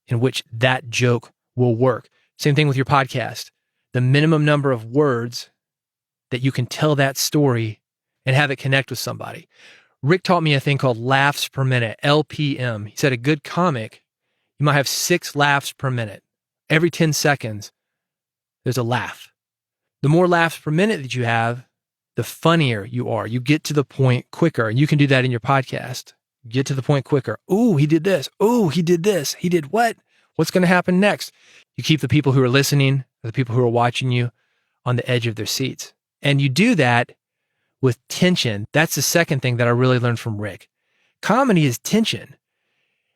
in which that joke will work. Same thing with your podcast. The minimum number of words that you can tell that story and have it connect with somebody. Rick taught me a thing called laughs per minute, LPM. He said a good comic, you might have 6 laughs per minute. Every 10 seconds, there's a laugh. The more laughs per minute that you have, the funnier you are. You get to the point quicker. And you can do that in your podcast. Get to the point quicker. Ooh, he did this. Ooh, he did this. He did what? What's going to happen next? You keep the people who are listening, the people who are watching you, on the edge of their seats. And you do that with tension. That's the second thing that I really learned from Rick. Comedy is tension.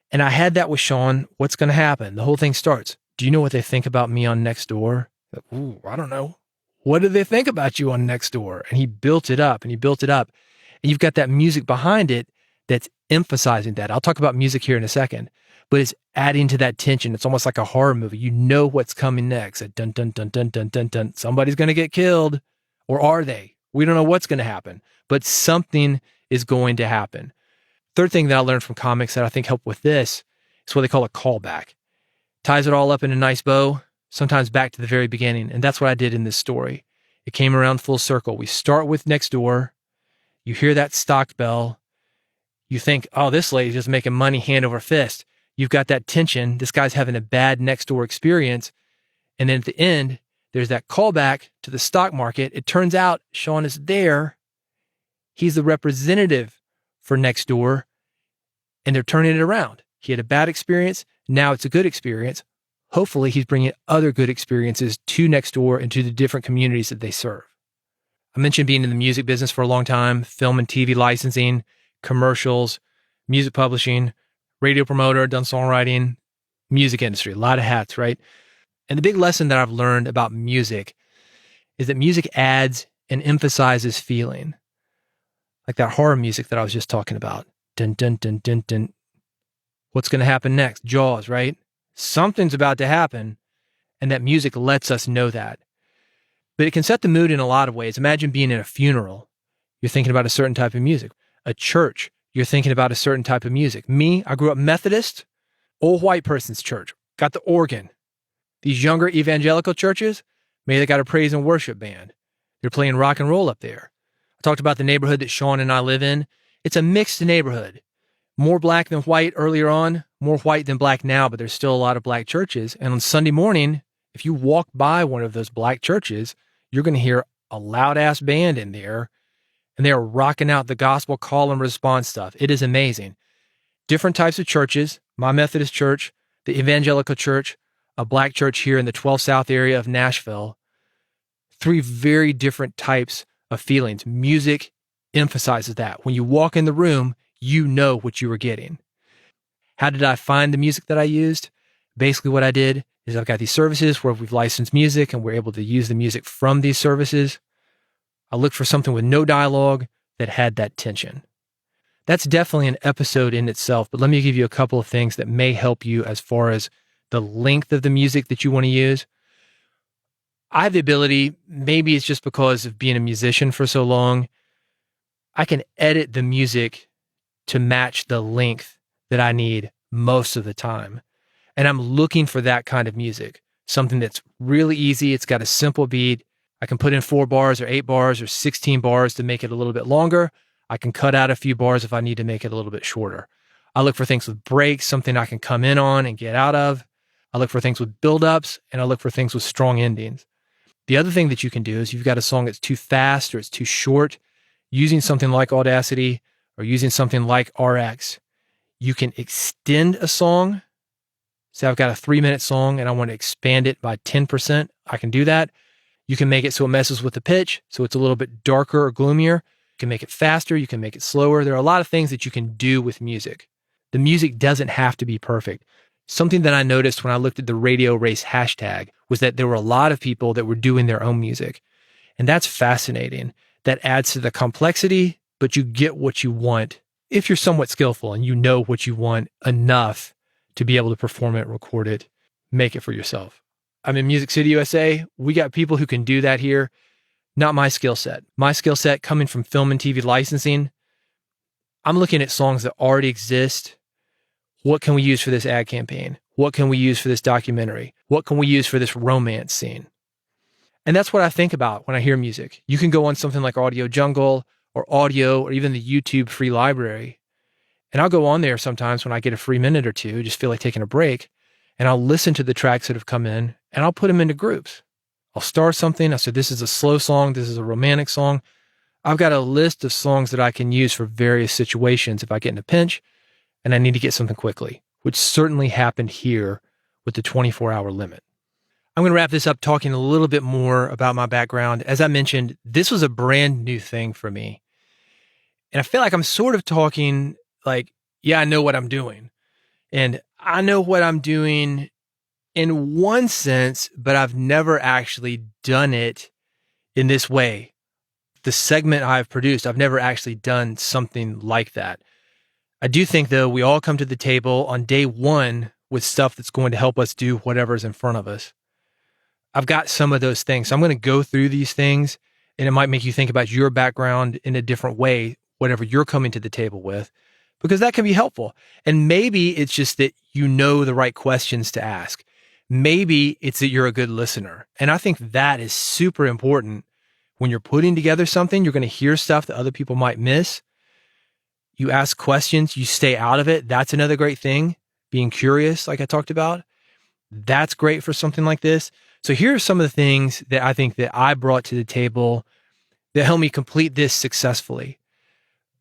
And I had that with Sean. What's going to happen? The whole thing starts. Do you know what they think about me on Nextdoor? Ooh, I don't know. What do they think about you on Nextdoor? And he built it up and he built it up. And you've got that music behind it that's emphasizing that. I'll talk about music here in a second, but it's adding to that tension. It's almost like a horror movie. You know what's coming next. A dun, dun, dun, dun, dun, dun, dun. Somebody's going to get killed. Or are they? We don't know what's going to happen, but something is going to happen. Third thing that I learned from comics that I think helped with this is what they call a callback. Ties it all up in a nice bow, sometimes back to the very beginning. And that's what I did in this story. It came around full circle. We start with Nextdoor. You hear that stock bell. You think, oh, this lady's just making money hand over fist. You've got that tension. This guy's having a bad Nextdoor experience. And then at the end, there's that callback to the stock market. It turns out Sean is there. He's the representative for Nextdoor, and they're turning it around. He had a bad experience. Now it's a good experience. Hopefully he's bringing other good experiences to Nextdoor and to the different communities that they serve. I mentioned being in the music business for a long time, film and TV licensing, commercials, music publishing, radio promoter, done songwriting, music industry, a lot of hats, right? And the big lesson that I've learned about music is that music adds and emphasizes feeling. Like that horror music that I was just talking about. Dun, dun, dun, dun, dun. What's going to happen next? Jaws, right? Something's about to happen. And that music lets us know that. But it can set the mood in a lot of ways. Imagine being in a funeral. You're thinking about a certain type of music. A church. You're thinking about a certain type of music. Me, I grew up Methodist, old white person's church. Got the organ. These younger evangelical churches, maybe they got a praise and worship band. They're playing rock and roll up there. I talked about the neighborhood that Sean and I live in. It's a mixed neighborhood. More black than white earlier on, more white than black now, but there's still a lot of black churches. And on Sunday morning, if you walk by one of those black churches, you're going to hear a loud-ass band in there, and they are rocking out the gospel call and response stuff. It is amazing. Different types of churches, my Methodist church, the evangelical church, a black church here in the 12 South area of Nashville. 3 very different types of feelings. Music emphasizes that. When you walk in the room, you know what you were getting. How did I find the music that I used? Basically what I did is I've got these services where we've licensed music and we're able to use the music from these services. I looked for something with no dialogue that had that tension. That's definitely an episode in itself, but let me give you a couple of things that may help you as far as the length of the music that you want to use. I have the ability, maybe it's just because of being a musician for so long, I can edit the music to match the length that I need most of the time. And I'm looking for that kind of music, something that's really easy. It's got a simple beat. I can put in 4 bars or 8 bars or 16 bars to make it a little bit longer. I can cut out a few bars if I need to make it a little bit shorter. I look for things with breaks, something I can come in on and get out of. I look for things with buildups, and I look for things with strong endings. The other thing that you can do is you've got a song that's too fast or it's too short, using something like Audacity or using something like RX, You can extend a song. Say I've got a 3-minute song and I want to expand it by 10%. I can do that. You can make it so it messes with the pitch, so it's a little bit darker or gloomier. You can make it faster. You can make it slower. There are a lot of things that you can do with music. The music doesn't have to be perfect. Something that I noticed when I looked at the Radio Race hashtag was that there were a lot of people that were doing their own music. And that's fascinating. That adds to the complexity, but you get what you want if you're somewhat skillful and you know what you want enough to be able to perform it, record it, make it for yourself. I'm in Music City, USA. We got people who can do that here. Not my skill set. My skill set coming from film and TV licensing, I'm looking at songs that already exist. What can we use for this ad campaign? What can we use for this documentary? What can we use for this romance scene? And that's what I think about when I hear music. You can go on something like Audio Jungle or Audio or even the YouTube free library. And I'll go on there sometimes when I get a free minute or two, just feel like taking a break. And I'll listen to the tracks that have come in and I'll put them into groups. I'll start something. I said, this is a slow song. This is a romantic song. I've got a list of songs that I can use for various situations if I get in a pinch and I need to get something quickly, which certainly happened here with the 24-hour limit. I'm going to wrap this up talking a little bit more about my background. As I mentioned, this was a brand new thing for me. And I feel like I'm sort of talking like, yeah, I know what I'm doing. And I know what I'm doing in one sense, but I've never actually done it in this way. The segment I've produced, I've never actually done something like that. I do think, though, we all come to the table on day one with stuff that's going to help us do whatever's in front of us. I've got some of those things. So I'm going to go through these things, and it might make you think about your background in a different way, whatever you're coming to the table with, because that can be helpful. And maybe it's just that you know the right questions to ask. Maybe it's that you're a good listener. And I think that is super important. When you're putting together something, you're going to hear stuff that other people might miss. You ask questions, you stay out of it. That's another great thing. Being curious, like I talked about. That's great for something like this. So here are some of the things that I think that I brought to the table that helped me complete this successfully.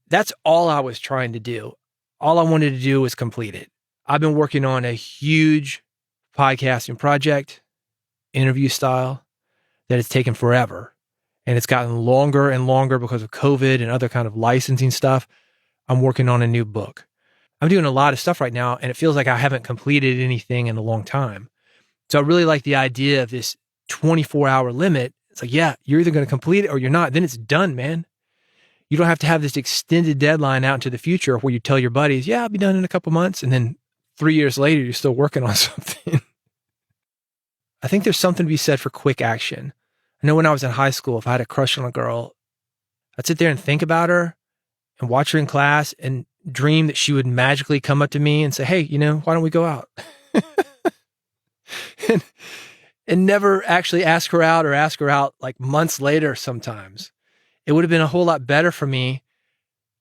That's all I was trying to do. All I wanted to do was complete it. I've been working on a huge podcasting project, interview style, that has taken forever. And it's gotten longer and longer because of COVID and other kind of licensing stuff. I'm working on a new book. I'm doing a lot of stuff right now, and it feels like I haven't completed anything in a long time. So I really like the idea of this 24-hour limit. It's like, yeah, you're either going to complete it or you're not. Then it's done, man. You don't have to have this extended deadline out into the future where you tell your buddies, yeah, I'll be done in a couple months. And then 3 years later, you're still working on something. I think there's something to be said for quick action. I know when I was in high school, if I had a crush on a girl, I'd sit there and think about her and watch her in class and dream that she would magically come up to me and say, hey, why don't we go out? and never actually ask her out or ask her out like months later sometimes. It would have been a whole lot better for me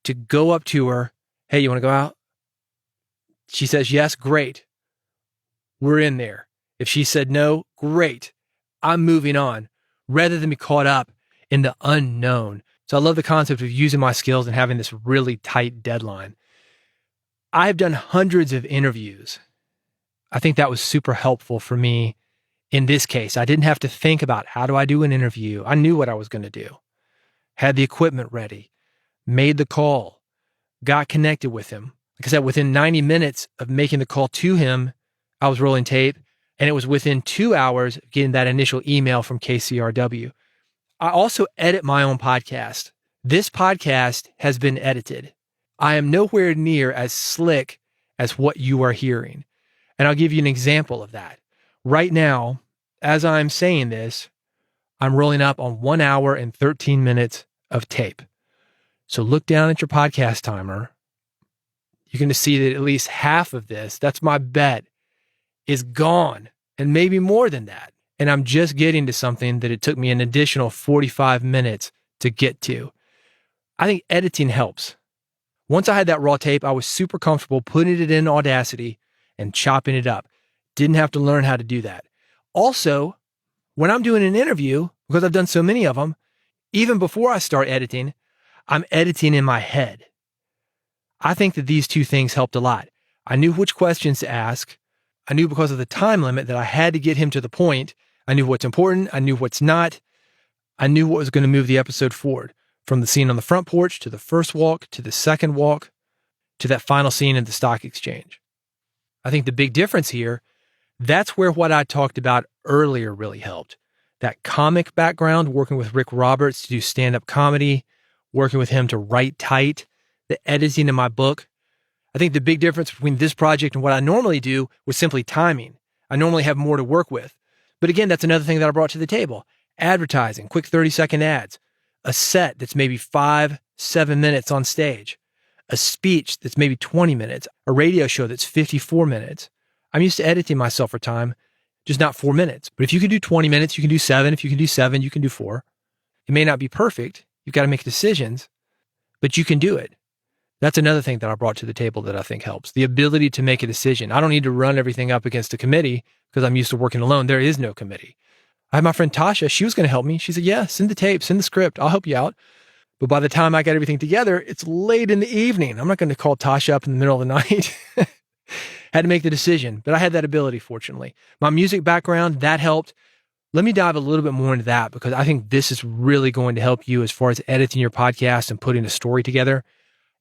to go up to her. Hey, you want to go out? She says, yes, great. We're in there. If she said no, great. I'm moving on rather than be caught up in the unknown. So I love the concept of using my skills and having this really tight deadline. I've done hundreds of interviews. I think that was super helpful for me in this case. I didn't have to think about how do I do an interview. I knew what I was going to do. Had the equipment ready, made the call, got connected with him. Like I said, within 90 minutes of making the call to him, I was rolling tape, and it was within 2 hours of getting that initial email from KCRW. I also edit my own podcast. This podcast has been edited. I am nowhere near as slick as what you are hearing. And I'll give you an example of that. Right now, as I'm saying this, I'm rolling up on 1 hour and 13 minutes of tape. So look down at your podcast timer. You're going to see that at least half of this, that's my bet, is gone, and maybe more than that. And I'm just getting to something that it took me an additional 45 minutes to get to. I think editing helps. Once I had that raw tape, I was super comfortable putting it in Audacity and chopping it up. Didn't have to learn how to do that. Also, when I'm doing an interview, because I've done so many of them, even before I start editing, I'm editing in my head. I think that these two things helped a lot. I knew which questions to ask. I knew because of the time limit that I had to get him to the point. I knew what's important. I knew what's not. I knew what was going to move the episode forward, from the scene on the front porch to the first walk to the second walk to that final scene in the stock exchange. I think the big difference here, that's where what I talked about earlier really helped. That comic background, working with Rick Roberts to do stand-up comedy, working with him to write tight, the editing in my book. I think the big difference between this project and what I normally do was simply timing. I normally have more to work with. But again, that's another thing that I brought to the table. Advertising, quick 30-second ads, a set that's maybe 5-7 minutes on stage, a speech that's maybe 20 minutes, a radio show that's 54 minutes. I'm used to editing myself for time, just not 4 minutes. But if you can do 20 minutes, you can do 7. If you can do 7, you can do 4. It may not be perfect. You've got to make decisions, but you can do it. That's another thing that I brought to the table that I think helps. The ability to make a decision. I don't need to run everything up against a committee because I'm used to working alone. There is no committee. I had my friend Tasha. She was going to help me. She said, yeah, send the tape, send the script. I'll help you out. But by the time I got everything together, it's late in the evening. I'm not going to call Tasha up in the middle of the night. Had to make the decision, but I had that ability, fortunately. My music background, that helped. Let me dive a little bit more into that because I think this is really going to help you as far as editing your podcast and putting a story together.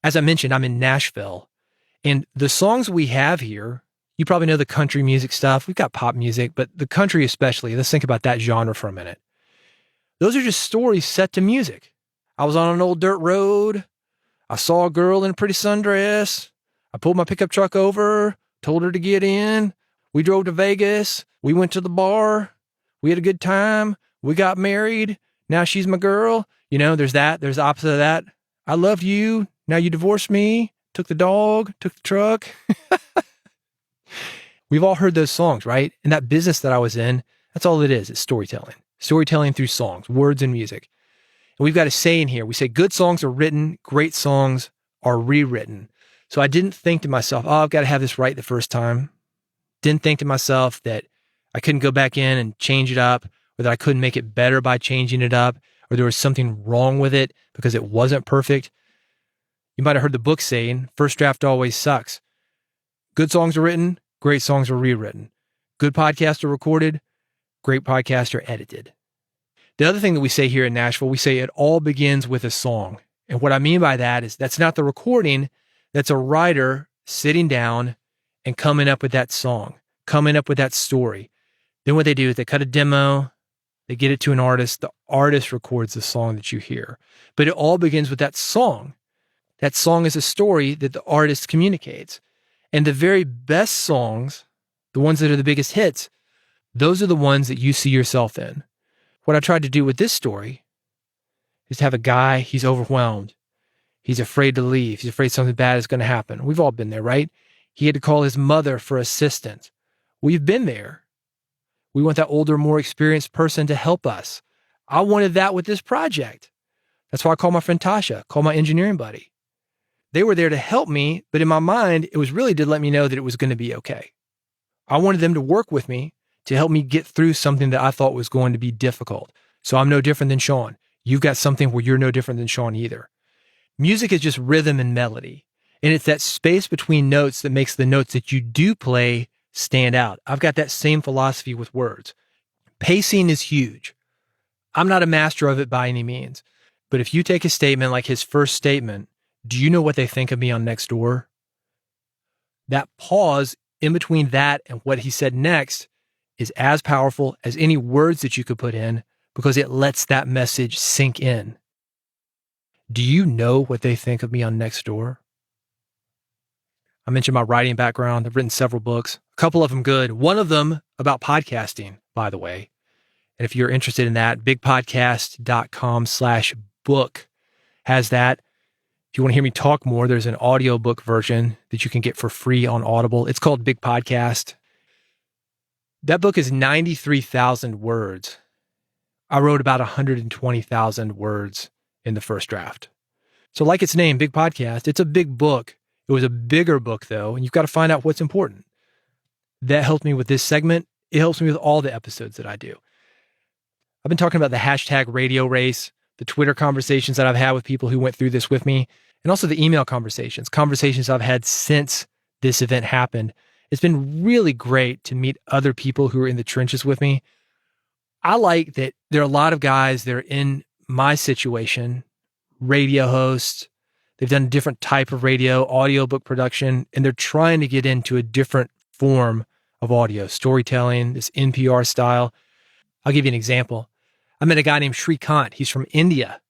As I mentioned, I'm in Nashville, and the songs we have here, you probably know the country music stuff. We've got pop music, but the country especially, let's think about that genre for a minute. Those are just stories set to music. I was on an old dirt road. I saw a girl in a pretty sundress. I pulled my pickup truck over, told her to get in. We drove to Vegas. We went to the bar. We had a good time. We got married. Now she's my girl. You know, there's that. There's the opposite of that. I loved you. Now you divorced me. Took the dog. Took the truck. We've all heard those songs, right? And that business that I was in, that's all it is. It's storytelling. Storytelling through songs, words and music. And we've got a saying here. We say good songs are written, great songs are rewritten. So I didn't think to myself, oh, I've got to have this right the first time. Didn't think to myself that I couldn't go back in and change it up, or that I couldn't make it better by changing it up, or there was something wrong with it because it wasn't perfect. You might have heard the book saying, first draft always sucks. Good songs are written, great songs are rewritten. Good podcasts are recorded, great podcasts are edited. The other thing that we say here in Nashville, we say it all begins with a song. And what I mean by that is that's not the recording, that's a writer sitting down and coming up with that song, coming up with that story. Then what they do is they cut a demo, they get it to an artist, the artist records the song that you hear. But it all begins with that song. That song is a story that the artist communicates. And the very best songs, the ones that are the biggest hits, those are the ones that you see yourself in. What I tried to do with this story is to have a guy, he's overwhelmed. He's afraid to leave. He's afraid something bad is going to happen. We've all been there, right? He had to call his mother for assistance. We've been there. We want that older, more experienced person to help us. I wanted that with this project. That's why I called my friend Tasha, called my engineering buddy. They were there to help me, but in my mind, it was really to let me know that it was going to be okay. I wanted them to work with me to help me get through something that I thought was going to be difficult. So I'm no different than Sean. You've got something where you're no different than Sean either. Music is just rhythm and melody. And it's that space between notes that makes the notes that you do play stand out. I've got that same philosophy with words. Pacing is huge. I'm not a master of it by any means. But if you take a statement like his first statement, do you know what they think of me on Nextdoor? That pause in between that and what he said next is as powerful as any words that you could put in because it lets that message sink in. Do you know what they think of me on Nextdoor? I mentioned my writing background. I've written several books, a couple of them good. One of them about podcasting, by the way. And if you're interested in that, bigpodcast.com/book has that. If you want to hear me talk more, there's an audiobook version that you can get for free on Audible. It's called Big Podcast. That book is 93,000 words. I wrote about 120,000 words in the first draft. So like its name, Big Podcast, it's a big book. It was a bigger book though, and you've got to find out what's important. That helped me with this segment. It helps me with all the episodes that I do. I've been talking about the hashtag radio race, the Twitter conversations that I've had with people who went through this with me. and also the email conversations I've had since this event happened. It's been really great to meet other people who are in the trenches with me. I like that there are a lot of guys that are in my situation, radio hosts. They've done a different type of radio, audiobook production, and they're trying to get into a different form of audio, storytelling, this NPR style. I'll give you an example. I met a guy named Shrikant. He's from India.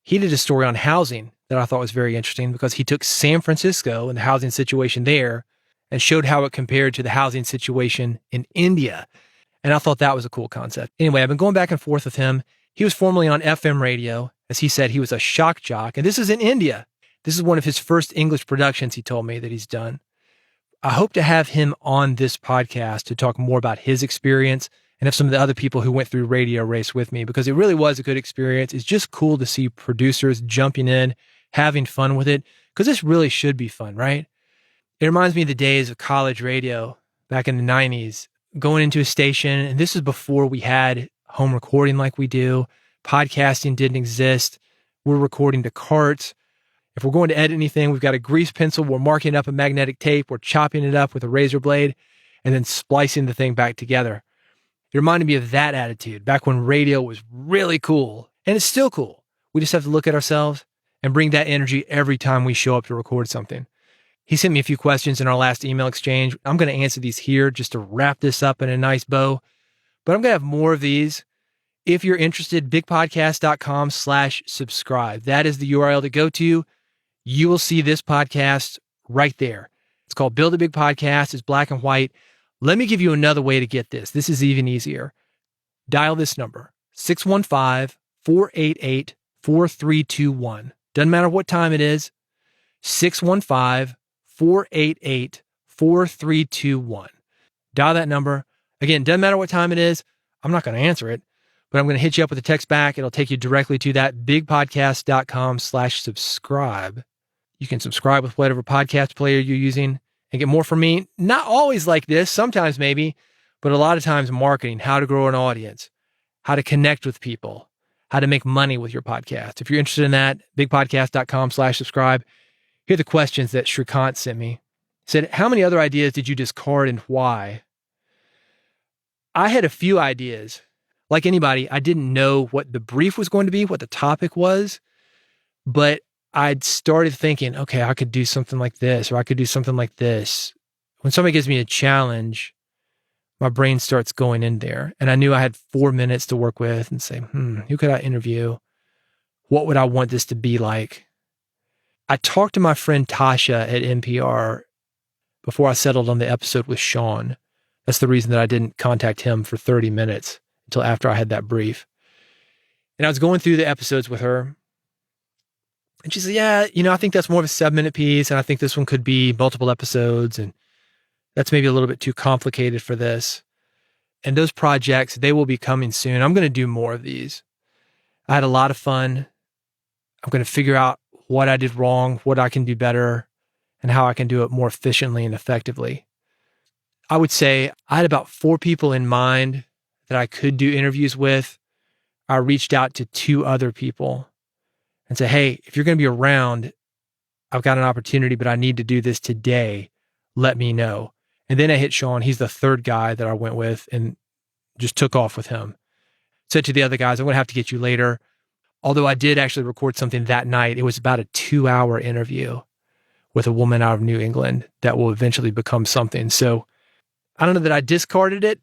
He did a story on housing that I thought was very interesting because he took San Francisco and the housing situation there and showed how it compared to the housing situation in India. And I thought that was a cool concept. Anyway, I've been going back and forth with him. He was formerly on FM radio. As he said, he was a shock jock. And this is in India. This is one of his first English productions, he told me, that he's done. I hope to have him on this podcast to talk more about his experience and have some of the other people who went through Radio Race with me, because it really was a good experience. It's just cool to see producers jumping in, having fun with it, because this really should be fun, right? It reminds me of the days of college radio back in the 90s, going into a station, and this is before we had home recording like we do. Podcasting didn't exist. We're recording to carts. If we're going to edit anything, we've got a grease pencil, we're marking up a magnetic tape, we're chopping it up with a razor blade, and then splicing the thing back together. It reminded me of that attitude back when radio was really cool, and it's still cool. We just have to look at ourselves and bring that energy every time we show up to record something. He sent me a few questions in our last email exchange. I'm going to answer these here just to wrap this up in a nice bow, but I'm going to have more of these. If you're interested, bigpodcast.com/subscribe. That is the URL to go to. You will see this podcast right there. It's called Build a Big Podcast. It's black and white. Let me give you another way to get this. This is even easier. Dial this number, 615-488-4321. Doesn't matter what time it is, 615-488-4321. Dial that number. Again, doesn't matter what time it is. I'm not going to answer it, but I'm going to hit you up with a text back. It'll take you directly to that bigpodcast.com/subscribe. You can subscribe with whatever podcast player you're using and get more from me. Not always like this, sometimes maybe, but a lot of times marketing, how to grow an audience, how to connect with people, how to make money with your podcast. If you're interested in that, bigpodcast.com/subscribe. Here are the questions that Shrikant sent me. He said, how many other ideas did you discard and why? I had a few ideas. Like anybody, I didn't know what the brief was going to be, what the topic was, but I'd started thinking, okay, I could do something like this, or I could do something like this. When somebody gives me a challenge, my brain starts going in there. And I knew I had 4 minutes to work with and say, who could I interview? What would I want this to be like? I talked to my friend Tasha at NPR before I settled on the episode with Sean. That's the reason that I didn't contact him for 30 minutes until after I had that brief. And I was going through the episodes with her. And she said, yeah, I think that's more of a 7-minute piece. And I think this one could be multiple episodes. And that's maybe a little bit too complicated for this. And those projects, they will be coming soon. I'm going to do more of these. I had a lot of fun. I'm going to figure out what I did wrong, what I can do better, and how I can do it more efficiently and effectively. I would say I had about 4 people in mind that I could do interviews with. I reached out to 2 other people and said, hey, if you're going to be around, I've got an opportunity, but I need to do this today. Let me know. And then I hit Sean. He's the 3rd guy that I went with and just took off with him. Said to the other guys, I'm going to have to get you later. Although I did actually record something that night. It was about a 2-hour interview with a woman out of New England that will eventually become something. So I don't know that I discarded it.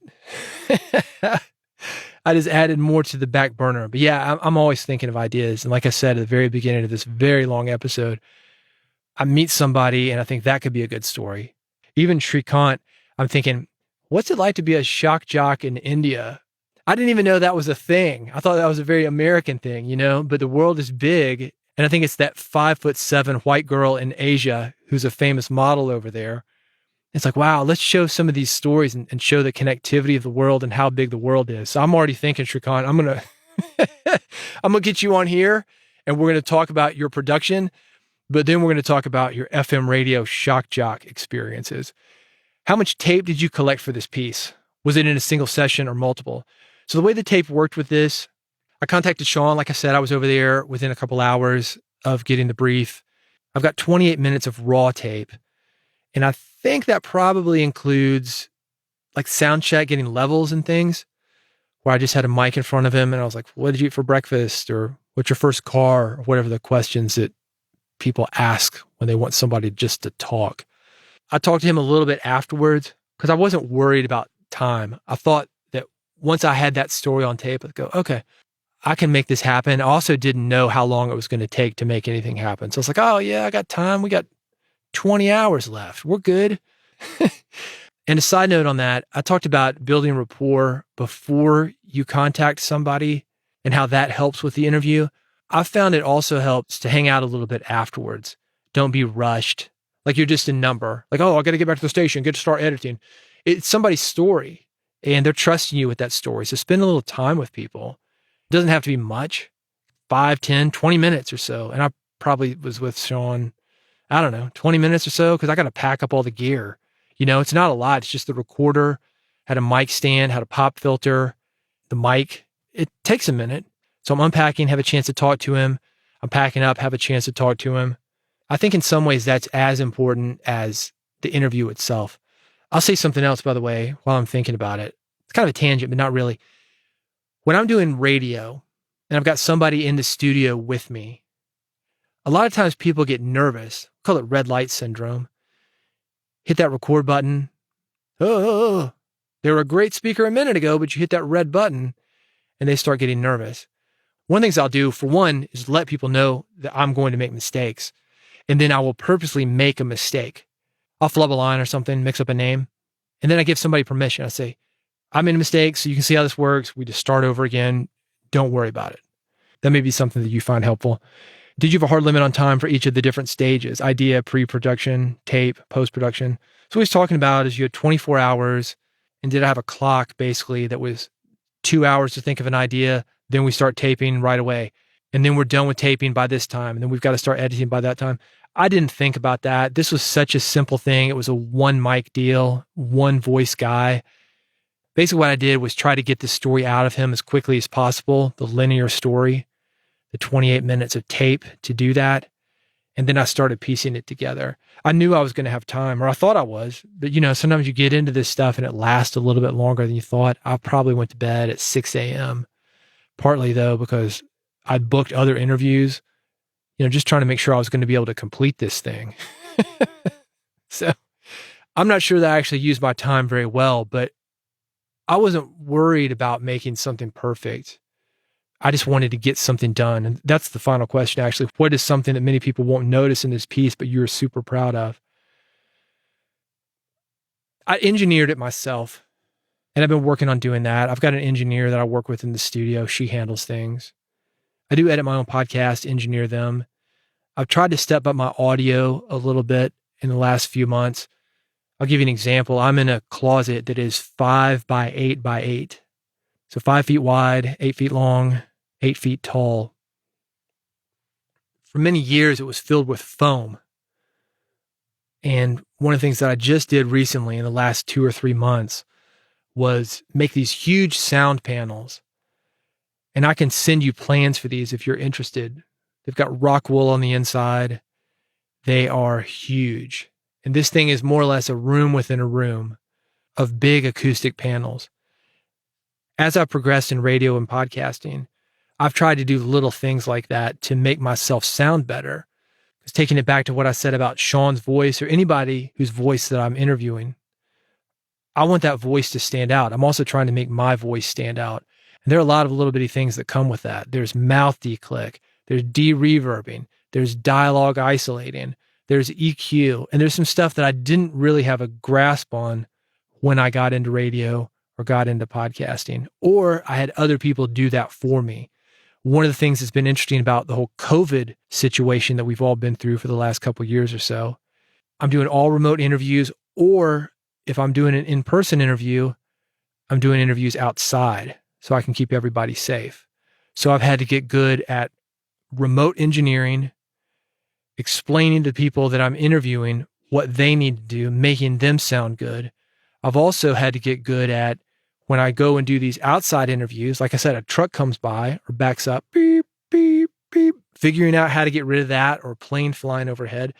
I just added more to the back burner. But yeah, I'm always thinking of ideas. And like I said at the very beginning of this very long episode, I meet somebody and I think that could be a good story. Even Shrikant, I'm thinking, what's it like to be a shock jock in India? I didn't even know that was a thing. I thought that was a very American thing, but the world is big. And I think it's that 5'7" white girl in Asia who's a famous model over there. It's like, wow, let's show some of these stories and show the connectivity of the world and how big the world is. So I'm already thinking, Shrikant, I'm going to get you on here and we're going to talk about your production, but then we're going to talk about your FM radio shock jock experiences. How much tape did you collect for this piece? Was it in a single session or multiple? So the way the tape worked with this, I contacted Sean. Like I said, I was over there within a couple hours of getting the brief. I've got 28 minutes of raw tape. And I think that probably includes like sound check, getting levels and things, where I just had a mic in front of him and I was like, what did you eat for breakfast? Or what's your first car? Or whatever the questions that people ask when they want somebody just to talk. I talked to him a little bit afterwards because I wasn't worried about time. I thought that once I had that story on tape, I'd go, okay, I can make this happen. I also didn't know how long it was going to take to make anything happen. So I was like, oh yeah, I got time. We got 20 hours left. We're good. And a side note on that, I talked about building rapport before you contact somebody and how that helps with the interview. I found it also helps to hang out a little bit afterwards. Don't be rushed. Like you're just a number. Like, oh, I got to get back to the station, get to start editing. It's somebody's story and they're trusting you with that story. So spend a little time with people. It doesn't have to be much, 5, 10, 20 minutes or so. And I probably was with Sean, I don't know, 20 minutes or so because I got to pack up all the gear. You know, it's not a lot. It's just the recorder, had a mic stand, had a pop filter, the mic. It takes a minute. So I'm unpacking, have a chance to talk to him. I'm packing up, have a chance to talk to him. I think in some ways that's as important as the interview itself. I'll say something else, by the way, while I'm thinking about it. It's kind of a tangent, but not really. When I'm doing radio and I've got somebody in the studio with me, a lot of times people get nervous. We call it red light syndrome. Hit that record button. Oh, they were a great speaker a minute ago, but you hit that red button and they start getting nervous. One of the things I'll do, for one, is let people know that I'm going to make mistakes. And then I will purposely make a mistake. I'll flub a line or something, mix up a name. And then I give somebody permission. I say, I made a mistake, so you can see how this works. We just start over again. Don't worry about it. That may be something that you find helpful. Did you have a hard limit on time for each of the different stages? Idea, pre-production, tape, post-production. So what he's talking about is you had 24 hours. And did I have a clock basically that was 2 hours to think of an idea? Then we start taping right away. And then we're done with taping by this time. And then we've got to start editing by that time. I didn't think about that. This was such a simple thing. It was a one mic deal, one voice guy. Basically what I did was try to get the story out of him as quickly as possible, the linear story, the 28 minutes of tape to do that. And then I started piecing it together. I knew I was going to have time, or I thought I was, but you know, sometimes you get into this stuff and it lasts a little bit longer than you thought. I probably went to bed at 6 a.m. Partly though, because I booked other interviews, you know, just trying to make sure I was going to be able to complete this thing. So I'm not sure that I actually used my time very well, but I wasn't worried about making something perfect. I just wanted to get something done. And that's the final question, actually. What is something that many people won't notice in this piece, but you're super proud of? I engineered it myself, and I've been working on doing that. I've got an engineer that I work with in the studio. She handles things. I do edit my own podcast, engineer them. I've tried to step up my audio a little bit in the last few months. I'll give you an example. I'm in a closet that is 5 by 8 by 8. So 5 feet wide, 8 feet long, 8 feet tall. For many years, it was filled with foam. And one of the things that I just did recently in the last 2 or 3 months was make these huge sound panels. And I can send you plans for these if you're interested. They've got rock wool on the inside. They are huge. And this thing is more or less a room within a room of big acoustic panels. As I've progressed in radio and podcasting, I've tried to do little things like that to make myself sound better. Because taking it back to what I said about Sean's voice or anybody whose voice that I'm interviewing, I want that voice to stand out. I'm also trying to make my voice stand out. And there are a lot of little bitty things that come with that. There's mouth declick, there's de-reverbing, there's dialogue isolating, there's EQ, and there's some stuff that I didn't really have a grasp on when I got into radio or got into podcasting, or I had other people do that for me. One of the things that's been interesting about the whole COVID situation that we've all been through for the last couple of years or so, I'm doing all remote interviews, or if I'm doing an in-person interview, I'm doing interviews outside so I can keep everybody safe. So I've had to get good at remote engineering, explaining to people that I'm interviewing what they need to do, making them sound good. I've also had to get good at when I go and do these outside interviews, like I said, a truck comes by or backs up, beep, beep, beep, figuring out how to get rid of that or a plane flying overhead.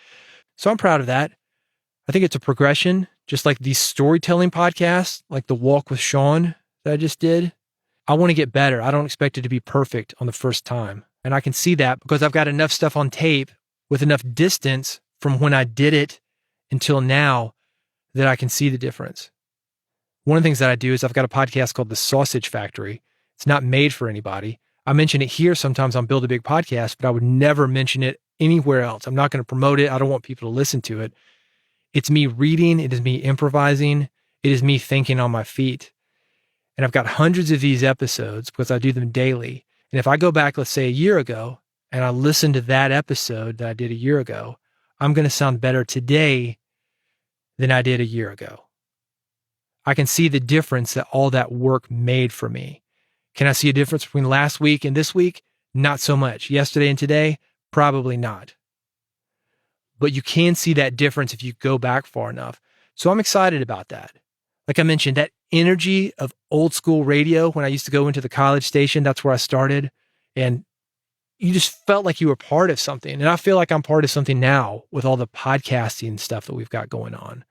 So I'm proud of that. I think it's a progression, just like these storytelling podcasts, like the Walk with Sean that I just did. I want to get better. I don't expect it to be perfect on the first time. And I can see that because I've got enough stuff on tape with enough distance from when I did it until now that I can see the difference. One of the things that I do is I've got a podcast called The Sausage Factory. It's not made for anybody. I mention it here sometimes on Build a Big Podcast, but I would never mention it anywhere else. I'm not going to promote it. I don't want people to listen to it. It's me reading. It is me improvising. It is me thinking on my feet. And I've got hundreds of these episodes because I do them daily. And if I go back, let's say a year ago, and I listen to that episode that I did a year ago, I'm going to sound better today than I did a year ago. I can see the difference that all that work made for me. Can I see a difference between last week and this week? Not so much. Yesterday and today? Probably not. But you can see that difference if you go back far enough. So I'm excited about that. Like I mentioned, that energy of old school radio, when I used to go into the college station, that's where I started. And you just felt like you were part of something. And I feel like I'm part of something now with all the podcasting stuff that we've got going on.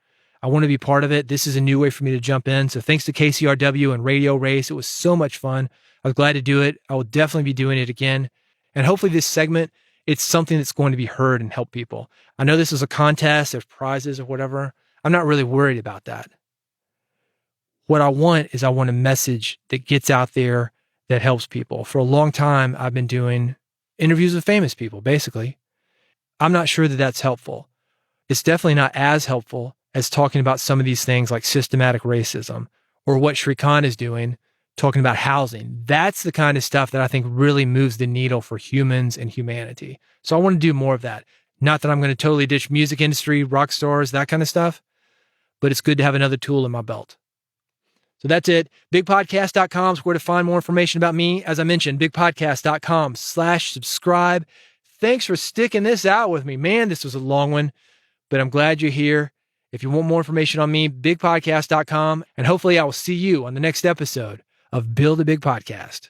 I want to be part of it. This is a new way for me to jump in. So thanks to KCRW and Radio Race. It was so much fun. I was glad to do it. I will definitely be doing it again. And hopefully this segment, it's something that's going to be heard and help people. I know this is a contest, there's prizes or whatever. I'm not really worried about that. What I want is I want a message that gets out there that helps people. For a long time, I've been doing interviews with famous people, basically. I'm not sure that that's helpful. It's definitely not as helpful as talking about some of these things like systematic racism or what Sri Khan is doing, talking about housing. That's the kind of stuff that I think really moves the needle for humans and humanity. So I want to do more of that. Not that I'm going to totally ditch music industry, rock stars, that kind of stuff, but it's good to have another tool in my belt. So that's it. Bigpodcast.com is where to find more information about me. As I mentioned, bigpodcast.com/subscribe. Thanks for sticking this out with me. Man, this was a long one, but I'm glad you're here. If you want more information on me, bigpodcast.com, and hopefully I will see you on the next episode of Build a Big Podcast.